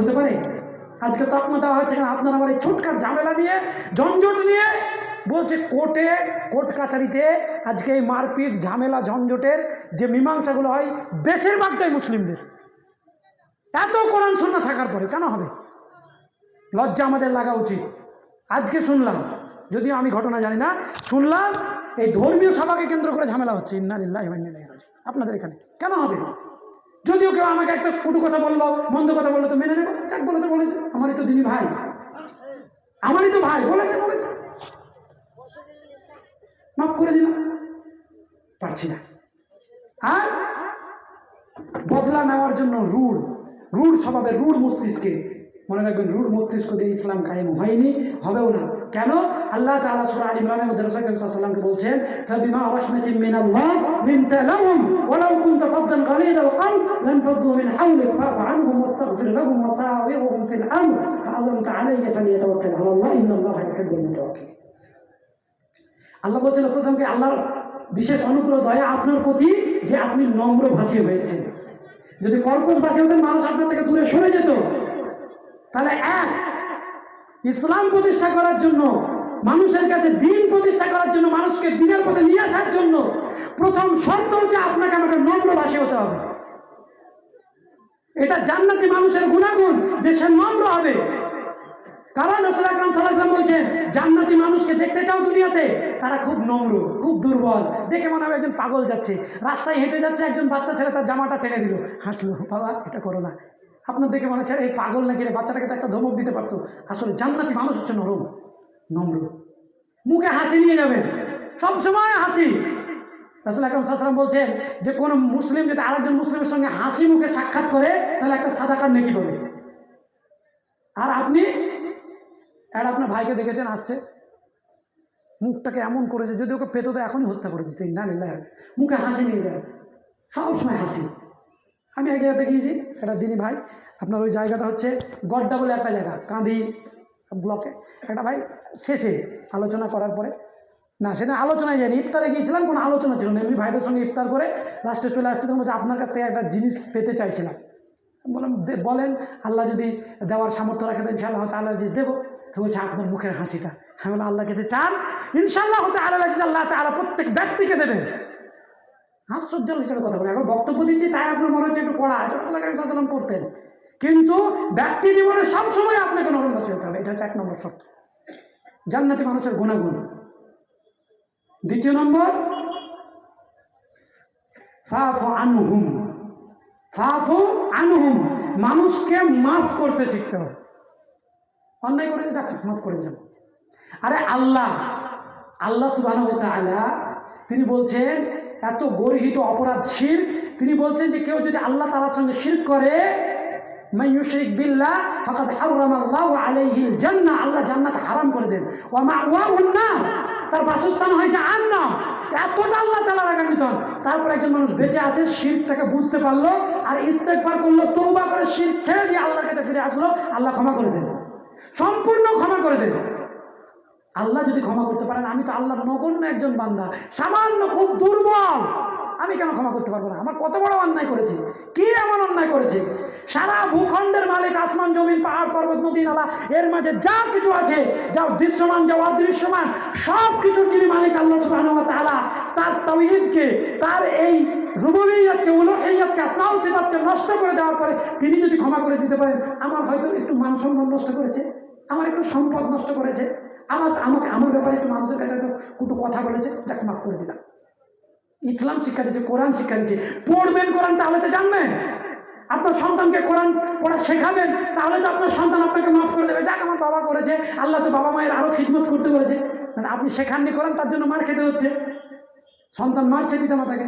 হতে পারে? আজকে তকমা দেওয়া হচ্ছে আপনার আমার এই ছোটখাট ঝামেলা নিয়ে, ঝঞ্ঝট নিয়ে, বলছে কোর্ট কাছারিতে আজকে এই মারপিট ঝামেলা ঝঞ্ঝটের যে মীমাংসাগুলো হয় বেশিরভাগটাই মুসলিমদের। এত কোরআন সুন্নাহ থাকার পরে কেন হবে? লজ্জা আমাদের লাগা উচিত। আজকে শুনলাম, যদিও আমি ঘটনা জানি না, শুনলাম এই ধর্মীয় সভাকে কেন্দ্র করে ঝামেলা হচ্ছে। ইন্না লিল্লাহি ওয়া ইন্না ইলাইহি রাজিউন। আপনাদের এখানে কেন হবে? যদিও কেউ আমাকে একটা কটু কথা বললো, মন্দ কথা বললো, তো মেনে নেব, যাক বলে তো বলেছে, আমারই তো দিনী ভাই, আমারই তো ভাই, বলেছে, মাফ করে দিলাম, পারছি না। আর বদলা নেওয়ার জন্য রূঢ় স্বভাবের, রূঢ় মস্তিষ্কে, মনে রাখবেন, রূঢ় মস্তিষ্ক দিয়ে ইসলাম কায়েম হয়নি, হবেও না। কেন? আল্লাহ তাআলা সূরা আল ইমরানের মধ্যে রাসূল সাল্লাল্লাহু আলাইহি ওয়াসাল্লামকে বলছেন, ফাবিমা রাহমাতিন মিনাল্লাহ লিনতা লাহুম ওয়ালাউ কুনতা ফাদ্দান গালিযাল কলব লানফাদ্দু মিন হাওলিক ফা'ফু আনহুম ওয়াস্তাগফির লাহুম ওয়াসাওিরহুম ফিল আমর ফাআযমতা আলাইহি ফালিয়াতাওয়াক্কাল আলাল্লাহ ইন্নাল্লাহা ইউহিব্বুল মুতাওয়াক্কিলিন। আল্লাহ বলছেন রাসূল সাল্লাল্লাহু আলাইহি ওয়াসাল্লামকে, আল্লাহর বিশেষ অনুগ্রহ দয়া আপনার প্রতি যে আপনি নম্রভাষী হয়েছেন। যদি কর্কশভাষী হতেন, মানুষ আপনার থেকে দূরে সরে যেত। তাহলে ইসলাম প্রতিষ্ঠা করার জন্য, মানুষের কাছে দিন প্রতিষ্ঠা করার জন্য, মানুষকে দিনের পথে নিয়ে আসার জন্য প্রথম শর্ত হচ্ছে আপনাকে আমাকে নম্রভাষী হতে হবে। এটা জান্নাতি মানুষের গুণাগুণ যে সে নম্র হবে। কারণ রাসূল আকরাম সাল্লাল্লাহু আলাইহি ওয়াসাল্লাম বলছেন, জান্নাতি মানুষকে দেখতে চাও দুনিয়াতে, তারা খুব নম্র, খুব দুর্বল, দেখে মনে হবে একজন পাগল যাচ্ছে, রাস্তায় হেঁটে যাচ্ছে, একজন বাচ্চা ছেলে তার জামাটা টেনে দিল, হাসলো, বাবা এটা করো না। আপনার দেখে মনে হচ্ছে এই পাগল নাকি রে, বাচ্চাটাকে তো একটা ধমক দিতে পারতো। আসলে জান্নাতি মানুষ হচ্ছে নরম, নম্র, মুখে হাসি নিয়ে যাবেন, সবসময় হাসি। রাসূল আকরাম সাল্লাল্লাহু আলাইহি ওয়াসাল্লাম বলছেন যে কোনো মুসলিম যদি আরেকজন মুসলিমের সঙ্গে হাসি মুখে সাক্ষাৎ করে, তাহলে একটা সাদাকার নেকি পাবে। আর আপনি আপনার ভাইকে দেখেছেন আসছে, মুখটাকে এমন করেছে, যদি ওকে পেতো তো এখনই হত্যা করে দিত, না লিল্লাহ, মুখে হাসি নিয়ে যায়, সবসময় হাসি। আমি এক জায়গাতে গিয়েছি, একটা দিনী ভাই, আপনার ওই জায়গাটা হচ্ছে গড্ডা বলে একটা জায়গা, কাঁদি ব্লকে। একটা ভাই শেষে আলোচনা করার পরে, না সেটা আলোচনায় যায়নি, ইফতারে গিয়েছিলাম, কোনো আলোচনা ছিল না, এমনি ভাইদের সঙ্গে ইফতার করে লাস্টে চলে আসছে, তখন বলছে আপনার কাছ থেকে একটা জিনিস পেতে চাইছিলাম। বললাম বলেন, আল্লাহ যদি দেওয়ার সামর্থ্য রাখে দেন ইনশাআল্লাহ তাআলা জিনিস দেবো। তো বলছে আপনার মুখের হাসিটা। আমি বললাম আল্লাহ কাছে চান, ইনশাআল্লাহ আল্লাহ তাআলা প্রত্যেক ব্যক্তিকে দেবেন। আশ্চর্য হিসেবে কথা বলে, এখন বক্তব্য দিচ্ছি তাই আপনার মনে হচ্ছে একটু কড়া, এটা রাসূলুল্লাহ সাল্লাল্লাহু আলাইহি ওয়াসাল্লাম করতেন, কিন্তু ব্যক্তি জীবনে সবসময় আপনাকে নরমভাষী হতে হবে, এটা হচ্ছে 1 নম্বর শর্ত জান্নাতি মানুষের গুণাগুণ। 2 নম্বর, ফাফু আনহুম, ফাফু আনহুম, মানুষকে মাফ করতে শিখতে হবে। অন্যায় করে তাকে মাফ করে দেন। আরে আল্লাহ সুবহানাহু ওয়া তাআলা তিনি বলছেন, এত গর্হিত অপরাধ শিরক, তিনি বলছেন যে কেউ যদি আল্লাহ তাআলার সঙ্গে শিরক করে, মান ইউশরিক বিল্লাহ ফাকাদ হারামাল্লাহু আলাইহিল জান্নাহ, আল্লাহ জান্নাত হারাম করে দেন, ওয়া মাওয়াহুন নার, তার বাসস্থান হয় জাহান্নাম। এতটা আল্লাহ তাআলা রাগান্বিত হন। তারপর একজন মানুষ বেঁচে আছে, শিরকটাকে বুঝতে পারলো আর ইস্তেগফার করলো, তওবা করে শিরক ছেড়ে দিয়ে আল্লাহর কাছে ফিরে আসলো, আল্লাহ ক্ষমা করে দেন, সম্পূর্ণ ক্ষমা করে দেন। আল্লাহ যদি ক্ষমা করতে পারেন, আমি তো আল্লাহর নগণ্য একজন বান্দা, সামান্য খুব দুর্বল, আমি কেন ক্ষমা করতে পারবো না? আমার কত বড় অন্যায় করেছি, কি এমন অন্যায় করেছি? সারা ভূখণ্ডের মালিক, আসমান জমিন পাহাড় পর্বত নদী নালা, এর মাঝে যা কিছু আছে, যা দৃশ্যমান যা অদৃশ্যমান, সব কিছুর যিনি মালিক আল্লাহ সুবহানাহু ওয়া তাআলা, তার তাওহীদকে, তার এই রুবুবিয়্যাতকে, উলুহিয়্যাতকে, আসমা ও সিফাতকে নষ্ট করে দেওয়ার পরে তিনি যদি ক্ষমা করে দিতে পারেন, আমার হয়তো একটু মান সম্মান নষ্ট করেছে, আমার একটু সম্পদ নষ্ট করেছে, আমার ব্যাপারে একটু মানুষের কাছে একটু কথা বলেছে, যাকে মাফ করে দিলাম। ইসলাম শিক্ষা দিচ্ছে, কোরআন শিক্ষা দিচ্ছে, পড়বেন কোরআন তাহলে তো জানবেন, আপনার সন্তানকে কোরআন পড়া শেখাবেন, তাহলে তো আপনার সন্তান আপনাকে মাফ করে দেবে। যাক আমার বাবা করেছে, আল্লাহ তো বাবা মায়ের আরো খিদমত করতে বলেছে, মানে আপনি শেখাননি কোরআন, তার জন্য মার খেতে হচ্ছে, সন্তান মারছে পিতা মাতাকে।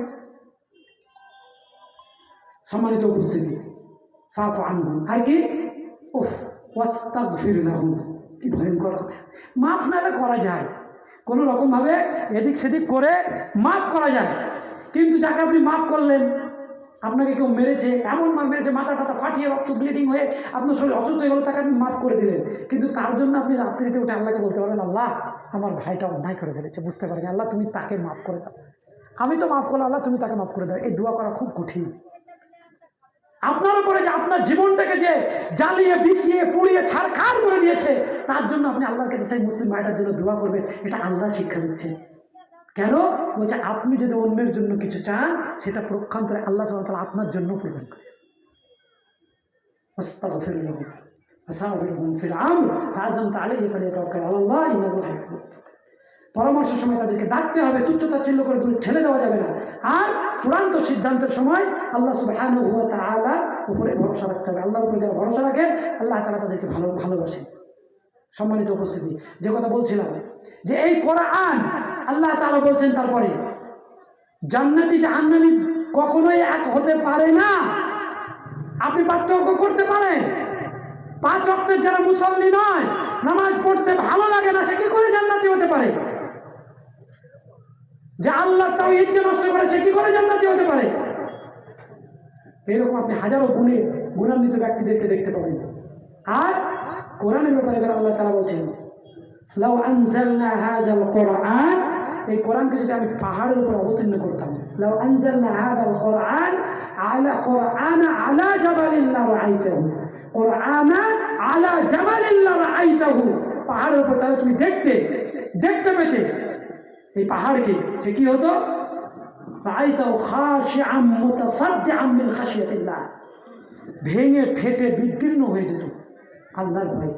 সম্মানিত উপস্থিতি, ফাফু আনহুম, আর কি উফ ওয়াস্তাগফির লাহুম, কি ভয়ঙ্কর কথা। মাফ না করা যায়, কোনো রকমভাবে এদিক সেদিক করে মাফ করা যায়, কিন্তু যাকে আপনি মাফ করলেন, আপনাকে কেউ মেরেছে, এমন মার মেরেছে মাথা টাথা ফাটিয়ে রক্ত ব্লিডিং হয়ে আপনার শরীর অসুস্থ হয়ে গেলো, তাকে আপনি মাফ করে দিলেন, কিন্তু তার জন্য আপনি রাত্রিতে উঠে আল্লাহকে বলতে পারবেন, আল্লাহ আমার ভাইটা অন্যায় করে ফেলেছে, বুঝতে পারেন, আল্লাহ তুমি তাকে মাফ করে দাও, আমি তো মাফ করলাম, আল্লাহ তুমি তাকে মাফ করে দাও। এই দোয়া করা খুব কঠিন। আপনার উপরে যে আপনার জীবনটাকে যে জ্বালিয়ে বিছিয়ে পুড়িয়ে ছাড়খাড় করে দিয়েছে, তার জন্য আপনি আল্লাহর কাছে সেই মুসলিম ভাইটার জন্য দোয়া করবেন, এটা আল্লাহ শিক্ষা দিচ্ছে। কেন বলছে, আপনি যদি অন্যের জন্য কিছু চান, সেটা প্রক্ষান্তরে আল্লাহ সুবহানাহু ওয়া তাআলা আপনার জন্য প্রদান করে। আস্তাগফিরুল্লাহ আসাবিরহুম ফিল আমর ফাআযামতা আলাইহি ফালিয়াতাওয়াক্কাল আলাল্লাহ ইন্নাল্লাহা ইউহিব্বুল মুত্তাকিন। পরামর্শের সময় তাদেরকে ডাকতে হবে, তুচ্ছ-তাচ্ছিল্য করে দূরে ঠেলে দেওয়া যাবে না। আর চূড়ান্ত সিদ্ধান্তের সময় আল্লাহ সুবহানাহু ওয়া তাআলার উপরে ভরসা রাখতে হবে। আল্লাহর উপরে যারা ভরসা রাখে, আল্লাহ তাআলা তাদেরকে ভালোবাসেন। সম্মানিত উপস্থিতি, যে কথা বলছিলাম, যে এই কোরআন আল্লাহ তাআলা বলছেন, তারপরে জান্নাতি জাহান্নামী কখনোই এক হতে পারে না। আপনি পার্থক্য করতে পারেন, 5 ওয়াক্তের যারা মুসল্লি নয়, নামাজ পড়তে ভালো লাগে না, সে কি করে জান্নাতি হতে পারে? যে আল্লাহ তাওহীদকে নষ্ট করে, সে কি করে জান্নাতি হতে পারে? এরকম আপনি হাজারো গুণান্বিত ব্যক্তিদেরকে দেখতে পাবেন। আর কোরআনের ব্যাপারে আল্লাহ তাআলা বলছেন, লাউ আনজালনা হাযাল কোরআন, এই কোরআনকে যদি আমি পাহাড়ের উপর অবতীর্ণ করতাম, লাউ আনজালনা হাযাল কোরআন আলা জাবালিন লারাআইতাহু, কোরআনা আলা জাবালিন লারাআইতাহু, পাহাড়ের উপর তাহলে তুমি দেখতে পেতে এই পাহাড়কে। সে কি হতো? রাআইতাহু খাশিআম মুতাসাদ্দিআম মিন খাশিয়াতিল্লাহ, ভেঙে ফেটে বিদীর্ণ হয়ে যেত আল্লাহর ভয়ে।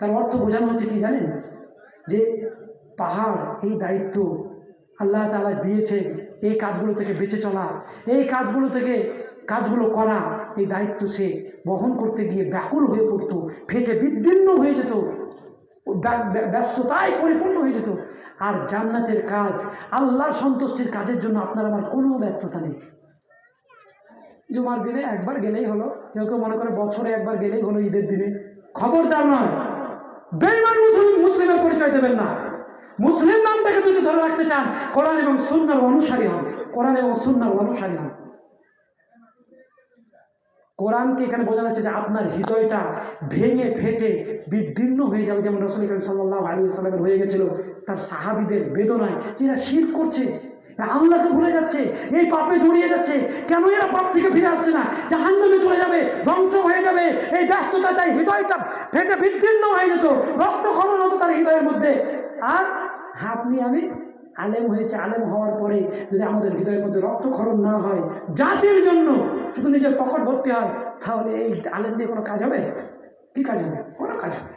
তার অর্থ বোঝানো হচ্ছে কি জানেন, যে পাহাড় এই দায়িত্ব আল্লাহ তাআলা দিয়েছে, এই কাজগুলো থেকে বেঁচে চলা, এই কাজগুলো করা, এই দায়িত্ব সে বহন করতে গিয়ে ব্যাকুল হয়ে পড়তো, ফেটে বিদীর্ণ হয়ে যেত, ব্যস্ততায় পরিপূর্ণ হয়ে যেত। আর জান্নাতের কাজ, আল্লাহর সন্তুষ্টির কাজের জন্য আপনার আমার কোনো ব্যস্ততা নেই। জুমার দিনে একবার গেলেই হলো, কেউ কেউ মনে করে বছরে একবার গেলেই হলো, ঈদের দিনে। খবরদার নয়, বেঈমান মুসলিমের পরিচয় দেবেন না। মুসলিম নামটাকে যদি ধরে রাখতে চান, কোরআন এবং সুন্নাহর অনুসারী হন, কোরআন এবং সুন্নাহর অনুসারী হন। কোরআনকে এখানে বোঝানো হচ্ছে যে আপনার হৃদয়টা ভেঙে ফেটে বিদীর্ণ হয়ে যাবে, যেমন রাসূল করিম সাল্লাল্লাহু আলাইহি ওয়াসাল্লামের হয়ে গেছিল তার সাহাবীদের বেদনায়, যে এরা শিরক করছে, আল্লাহকে ভুলে যাচ্ছে, এই পাপে জড়িয়ে যাচ্ছে, কেন এরা পাপ থেকে ফিরে আসছে না, জাহান্নামে চলে যাবে, ধ্বংস হয়ে যাবে। এই ব্যস্ততা তাই হৃদয়টা ফেটে বিদীর্ণ হয়ে যেত, রক্তক্ষরণ হতো তার হৃদয়ের মধ্যে। আর আপনি আমি আলেম হয়েছে, আলেম হওয়ার পরে যদি আমাদের হৃদয়ের মধ্যে রক্তক্ষরণ না হয়, জাতির জন্য শুধু নিজের পকেট ভর্তি হয়, তাহলে এই আলেম দিয়ে কোনো কাজ হবে? কি কাজ হবে? কোনো কাজ হবে।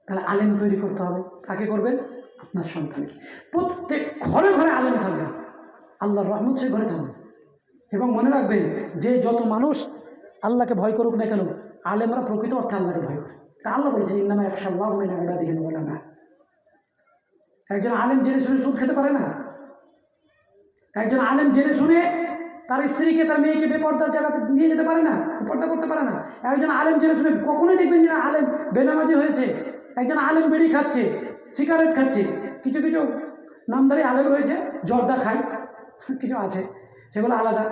তাহলে আলেম তৈরি করতে হবে। কাকে করবেন? আপনার সন্তানকে। প্রত্যেক ঘরে ঘরে আলেম থাকবে, আল্লাহর রহমত সেই ঘরে থাকবে। এবং মনে রাখবেন যে যত মানুষ আল্লাহকে ভয় করুক না কেন, আলেমরা প্রকৃত অর্থে আল্লাহকে ভয় করে। তা আল্লাহ বলেছেন ইন্নামা ইয়াখশাল্লাহা মিন ইবাদিহিল উলামা। একজন আলেম জেনে শুনে সুদ খেতে পারে না। একজন আলেম জেনে শুনে তার স্ত্রীকে, তার মেয়েকে বেপর্দার জায়গাতে নিয়ে যেতে পারে না, বেপর্দা করতে পারে না। একজন আলেম জেনে শুনে কখনোই দেখবেন যে আলেম বেনামাজি হয়েছে। একজন আলেম বিড়ি খাচ্ছে, সিগারেট খাচ্ছে। কিছু কিছু নামধারী আলেম রয়েছে, জর্দা খায়, কিছু আছে, সেগুলো আলাদা।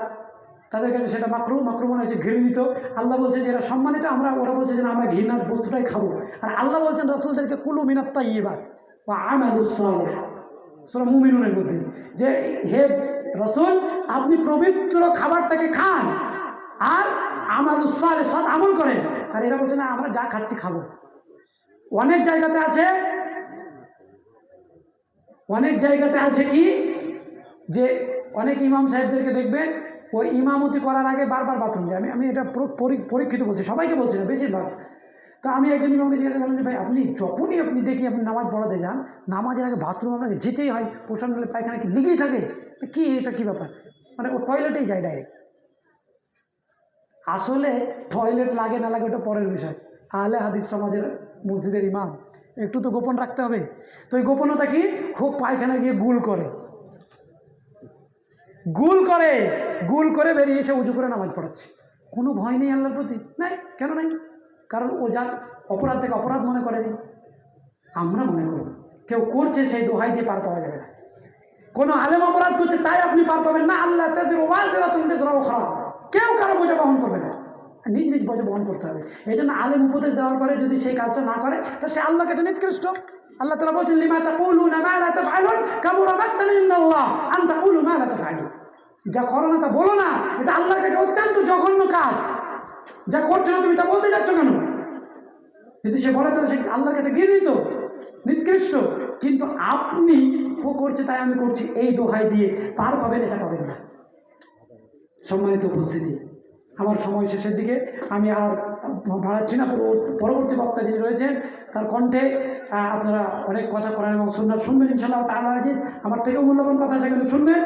তাদের কাছে সেটা মাকরু মনে হচ্ছে, ঘৃণিত। আল্লাহ বলছে যে এরা সম্মানিত, ওরা বলছে যে আমরা ঘৃণার বস্তুটাই খাবো। আর আল্লাহ বলছেন রাসূলদেরকে কুলু মিনাত তাইয়্যিবাত ওয়া আমালুস সালিহ, সূরা মুমিনুনের মধ্যে, যে হে রাসূল আপনি পবিত্র খাবারটাকে খান আর আমালুস সালিহ, সৎ আমল করেন। আর এরা বলছে না আমরা যা খাচ্ছি খাবো। অনেক জায়গাতে আছে কি, যে অনেক ইমাম সাহেবদেরকে দেখবেন ওই ইমামতি করার আগে বারবার বাথরুম যায়। আমি এটা পরীক্ষিত বলছি, সবাইকে বলছি না, বেশিরভাগ। তো আমি একজন ইমামকে জিজ্ঞাসা করলাম যে ভাই আপনি যখনই দেখি আপনি নামাজ পড়াতে যান, নামাজের আগে বাথরুম আপনাকে যেতেই হয়, প্রসাদ হলে পায়খানা কি লেগেই থাকে, কি এটা কি ব্যাপার? মানে ও টয়লেটেই যায় ডাইরেক্ট। আসলে টয়লেট লাগে না লাগে ওটা পরের বিষয়। আহলে হাদিস সমাজের মসজিদের ইমাম একটু তো গোপন রাখতে হবে। তো এই গোপনতা কি, খুব পায়খানা গিয়ে গুল করে বেরিয়ে এসে উজু করে নামাজ পড়াচ্ছে। কোনো ভয় নেই আল্লাহর প্রতি? নাই। কেন নাই? কারণ ও যার অপরাধ থেকে অপরাধ মনে করেনি, আমরা মনে করব। কেউ করছে সেই দোহাই দিয়ে পার পাওয়া যাবে না। কোনো আলেম অপরাধ করছে তাই আপনি পার পাবেন না। আল্লাহ তাজিরু ওয়াজিরাতুন বিজরা উখরা, কেউ কারো বোঝা বহন করবে না, নিজ নিজ বোঝা বহন করতে হবে। এই জন্য আলেম উপদেশ দেওয়ার পরে যদি সেই কাজটা না করে, তা সে আল্লাহর কাছে নিকৃষ্ট। আল্লাহ তাআলা বলেছেন লিমা তাকুলুনা মা লা তাফআলুন কাবুরা মাকতান ইনদাল্লাহ আন তাকুলু মা লা তাফআলুন। যা করো না তা বলো না, এটা আল্লাহর কাছে অত্যন্ত জঘন্য কাজ। যা করছো না তুমি তা বলতে যাচ্ছ কেন? যদি সে বলে তাহলে সে আল্লাহর কাছে ঘৃণিত, নিকৃষ্ট। কিন্তু আপনি ও করছে তাই আমি করছি, এই দোহাই দিয়ে পার পাবেন, এটা পাবেন না। সম্মানিত উপস্থিতি, আমার সময় শেষের দিকে, আমি আর বাড়াচ্ছি না। পরবর্তী বক্তা যিনি রয়েছেন তার কণ্ঠে আপনারা অনেক কথা করেন এবং সুন্নাত শুনবেন ইনশাআল্লাহ তাআলা আজিজ। আমার থেকেও মূল্যবান কথা সেগুলো শুনবেন।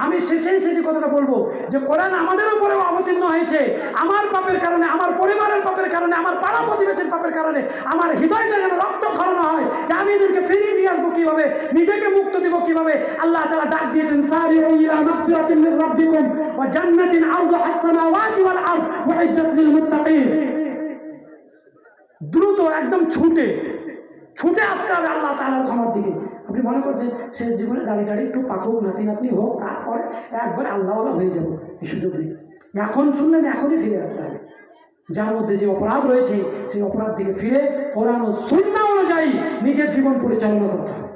আমি শেষে কথাটা বলবো যে কোরআন আমাদের উপরেও অবতীর্ণ হয়েছে। আমার পাপের কারণে, আমার পরিবারের পাপের কারণে, আমার পাড়া প্রতিবেশীর পাপের কারণে আমার হৃদয়টা যেন রক্তক্ষরণ হয়, যে আমি এদেরকে ফিরিয়ে নিয়ে আসবো কিভাবে, নিজেকে মুক্ত দিব কিভাবে। আল্লাহ তাআলা ডাক দিয়েছেন সারিউ ইলা মাগফিরাতিন মির রাব্বিকুম ওয়া জান্নাতিন আরদুহা আস-সামাওয়াতি ওয়াল আরদ উইদ্দাত লিল মুত্তাকিন। দ্রুত একদম ছুটে আসতে হবে আল্লাহ তাআলার ক্ষমার দিকে। আপনি মনে করছেন শেষ জীবনে দাঁড়িয়ে একটু পাকুক, নাতি হোক, তারপরে একবার আল্লাহওয়ালা হয়ে যাবো, এই সুযোগ নেই। এখন শুনলেন, এখনই ফিরে আসতে হবে। যার মধ্যে যে অপরাধ রয়েছে সেই অপরাধ থেকে ফিরে কোরআন ও সুন্নাহ অনুযায়ী নিজের জীবন পরিচালনা করতে হবে।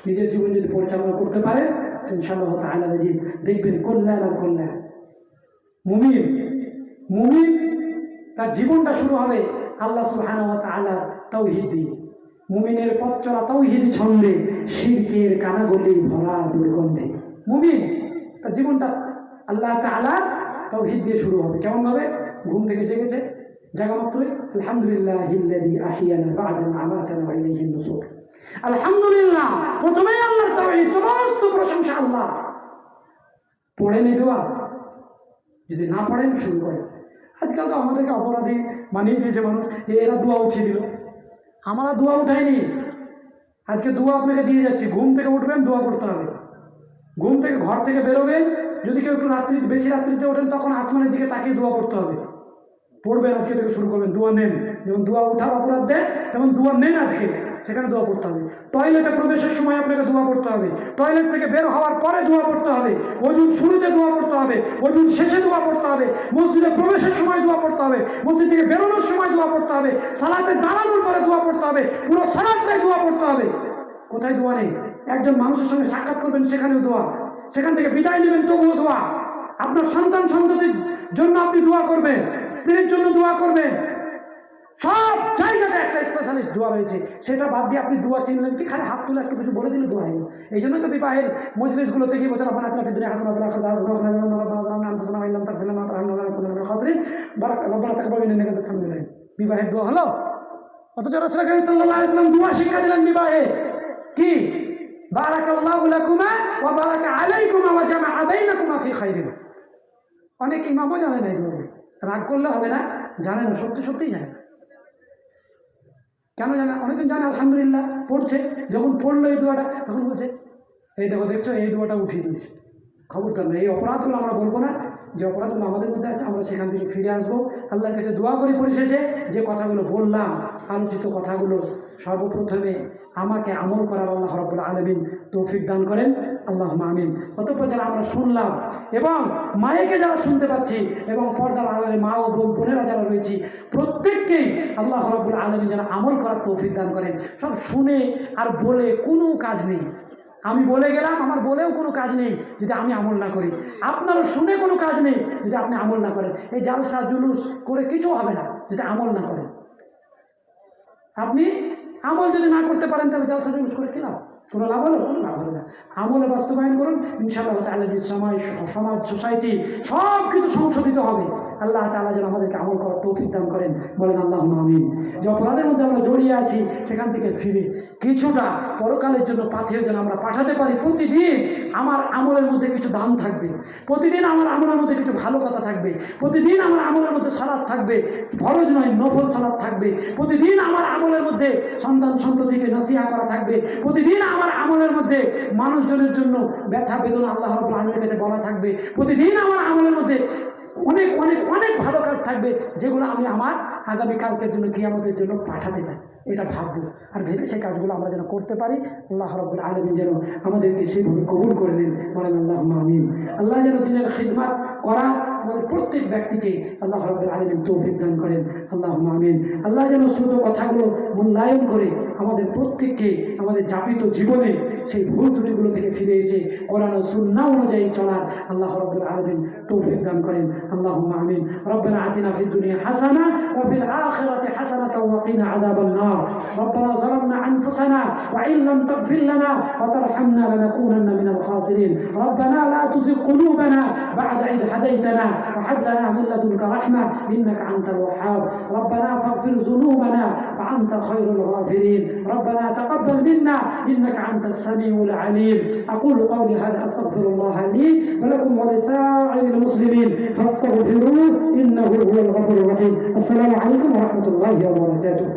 নিজের জীবন যদি পরিচালনা করতে পারে ইনশাআল্লাহ তাআলা আজিজ, দেখবেন কল্যাণ আর কল্যাণ। মুমিন তার জীবনটা শুরু হবে আল্লাহ সুবহানাহু ওয়া তাআলার তাওহীদ দিয়ে। মুমিনের পথ চলা তাওহীদি ছন্দে, শিরকের কানাগলি ভরা দুর্গন্ধে। মুমিন তার জীবনটা আল্লাহ তাআলার তাওহীদ দিয়ে শুরু হবে। কেমন ভাবে? ঘুম থেকে জেগেছে, জায়গা মাত্রই আলহামদুলিল্লাহিল্লাযী আহইয়ানা বা'দা মা আমাতানা ওয়া ইলাইহিন নুশুর। আলহামদুলিল্লাহ, প্রথমেই আল্লাহর তাওহীদ, সমস্ত প্রশংসা আল্লাহ। পড়েন এই দোয়া, যদি না পড়েন শুরু করেন। আজকাল তো আমাদেরকে অপরাধী বানিয়ে দিয়েছে মানুষ, এরা দোয়া উঠিয়ে দিল। আমরা দোয়া উঠাইনি, আজকে দোয়া আপনাকে দিয়ে যাচ্ছি। ঘুম থেকে উঠবেন, দোয়া করতে হবে। ঘুম থেকে ঘর থেকে বেরোবেন, যদি কেউ একটু রাত্রি বেশি রাত্রিতে ওঠেন, তখন আসমানের দিকে তাকিয়ে দোয়া করতে হবে। পড়বেন, আজকে থেকে শুরু করবেন, দোয়া নেন। যেমন দোয়া উঠার অপরাধ দেয়, তেমন দোয়া নেন আজকে, সেখানে দোয়া করতে হবে। টয়লেটে প্রবেশের সময় আপনাকে দোয়া করতে হবে, টয়লেট থেকে বের হওয়ার পরে দোয়া করতে হবে, ওযুর শুরুতে দোয়া করতে হবে, ওযুর শেষে দোয়া করতে হবে, মসজিদে প্রবেশের সময় দোয়া করতে হবে, মসজিদ থেকে বেরোনোর সময় দোয়া করতে হবে, সালাতে দাঁড়ানোর পরে দোয়া করতে হবে, পুরো সালাতটাই দোয়া করতে হবে। কোথায় দোয়া নেই? একজন মানুষের সঙ্গে সাক্ষাৎ করবেন, সেখানেও দোয়া। সেখান থেকে বিদায় নেবেন, তবুও দোয়া। আপনার সন্তান সন্ততির জন্য আপনি দোয়া করবেন, স্ত্রীর জন্য দোয়া করবেন। সব জায়গাতে একটা স্পেশালিস্ট দোয়া রয়েছে, সেটা বাদ দিয়ে আপনি দোয়া চিনলেন কি? খালি হাত তুলে একটু কিছু বলে দিলে দোয়া হয়ে গেল। এই জন্য তো বিবাহের মজলিসগুলোতে গিয়ে বলছেন আপনার দুনিয়া হাসানা ওয়া ফিল আখিরাতি হাসানা। বিবাহের দোয়া হলো। অথচ রাসূল করিম সাল্লাল্লাহু আলাইহি ওয়াসাল্লাম দোয়া শিক্ষা দিলেন বিবাহে, কি? বারাকাল্লাহু লাকুমা ওয়া বারাকা আলাইকুমা ওয়া জামাআ বাইনাকুমা ফি খাইরিন। অনেক ইমামও জানে না এই দোয়া। রাগ করলে হবে না, জানে না, সত্যি সত্যিই জানে না। কেন জানে? অনেকজন জানে, আলহামদুলিল্লাহ পড়ছে, যখন পড়লো এই দোয়াটা, তখন বলছে এই দেখো, দেখছো এই দোয়াটা উঠিয়ে দিয়েছে। খবরদার না, এই অপরাধগুলো আমরা বলবো না। যে অপরাধগুলো আমাদের মধ্যে আছে, আমরা সেখান থেকে ফিরে আসবো। আল্লাহর কাছে দোয়া করি পরিশেষে, যে কথাগুলো বললাম, আলোচিত কথাগুলো, সর্বপ্রথমে আমাকে আমল করার আল্লাহ রাব্বুল আলামিন তৌফিক দান করেন, আল্লাহুম্মা আমিন। অতঃপর যারা আমরা শুনলাম, এবং মায়েকে যারা শুনতে পাচ্ছি, এবং পর্দার আড়ালে মা ও বোনেরা যারা রয়েছি, প্রত্যেককেই আল্লাহ রাব্বুল আলামিন যারা আমল করার তৌফিক দান করেন। সব শুনে আর বলে কোনো কাজ নেই। আমি বলে গেলাম, আমার বলেও কোনো কাজ নেই যদি আমি আমল না করি। আপনারও শুনে কোনো কাজ নেই যদি আপনি আমল না করেন। এই জালসা জুলুস করে কিছু হবে না যদি আমল না করেন। আপনি আমল যদি না করতে পারেন, তাহলে জালসা জুলুস করে কি লাভ? কোনো লাভ হলো? কোনো লাভ হলো না। আমলে বাস্তবায়ন করুন, ইনশাআল্লাহ তাআলা যে সমাজ সোসাইটি সব কিছু সংশোধিত হবে। আল্লাহ তাআলা যেন আমাদেরকে আমল করার তৌফিক দান করেন, বলেন আল্লাহুম্মা আমিন। যে অপরাধের মধ্যে আমরা জড়িয়ে আছি, সেখান থেকে ফিরে কিছুটা পরকালের জন্য পাথেয় যেন আমরা পাঠাতে পারি। প্রতিদিন আমার আমলের মধ্যে কিছু দান থাকবে, প্রতিদিন আমার আমলের মধ্যে কিছু ভালো কথা থাকবে, প্রতিদিন আমার আমলের মধ্যে সালাত থাকবে, ফরজ নয় নফল সালাত থাকবে, প্রতিদিন আমার আমলের মধ্যে সন্তান সন্ততিকে নসিহা করা থাকবে, প্রতিদিন আমার আমলের মধ্যে মানুষজনের জন্য ব্যথা বেদনা আল্লাহ রাব্বুল আলামিনের কাছে বলা থাকবে, প্রতিদিন আমার আমলের মধ্যে অনেক অনেক অনেক ভালো কাজ থাকবে, যেগুলো আমি আমার আগামীকালকের জন্য, কিয়ামতের জন্য পাঠাতে পারি। এটা ভাববো, আর ভেবে সেই কাজগুলো আমরা যেন করতে পারি। আল্লাহ রাব্বুল আলামিন যেন আমাদেরকে সেইভাবে কবুল করে নেন, বলেন আল্লাহুম্মা আমিন। আল্লাহ যেন দিনের খিদমত করা আমাদের প্রত্যেক ব্যক্তিকে আল্লাহ রাব্বুল আলামিন তৌফিক দান করেন, আল্লাহুম্মা আমিন। আল্লাহ যেন ছোট কথাগুলো মূল্যায়ন করে আমাদের প্রত্যেককে আমাদের যাপিত জীবনে সেই ভুল ত্রুটিগুলো থেকে ফিরে এসে কোরআন ও সুন্নাহ অনুযায়ী চলার আল্লাহ রাব্বুল আলামিন তৌফিক দান করেন, আল্লাহুম্মা আমিন। রব্বানা আতিনা ফিদ দুনিয়া হাসানা ওয়া ফিল আখিরাতি হাসানাতাও ওয়া কিনা আযাবান নার। রব্বানা যালামনা আনফুসানা ওয়া ইন লাম তাগফির লানা ওয়া তারহামনা লানাকুনান্না মিনাল খাসিরিন। রব্বানা লা তুযিগ কুলুবানা বা'দা ইদ হাদাইতানা ওয়া হাব লানা মিন লাদুনকা রাহমা ইন্নাকা আনতাল ওয়াহ্হাব। রব্বানা ফাগফির যুনুবানা ওয়া আনতা খায়রুল গাফিরিন। রব্বানা তাকাব্বাল মিন্না ইন্নাকা আনতাস সামিউল আলিম। আকুলু قولي هذا أستغفر الله لي ولكم ولسائر المسلمين فاستغفروه إنه هو الغفور الرحيم. السلام عليكم ورحمة الله وبركاته.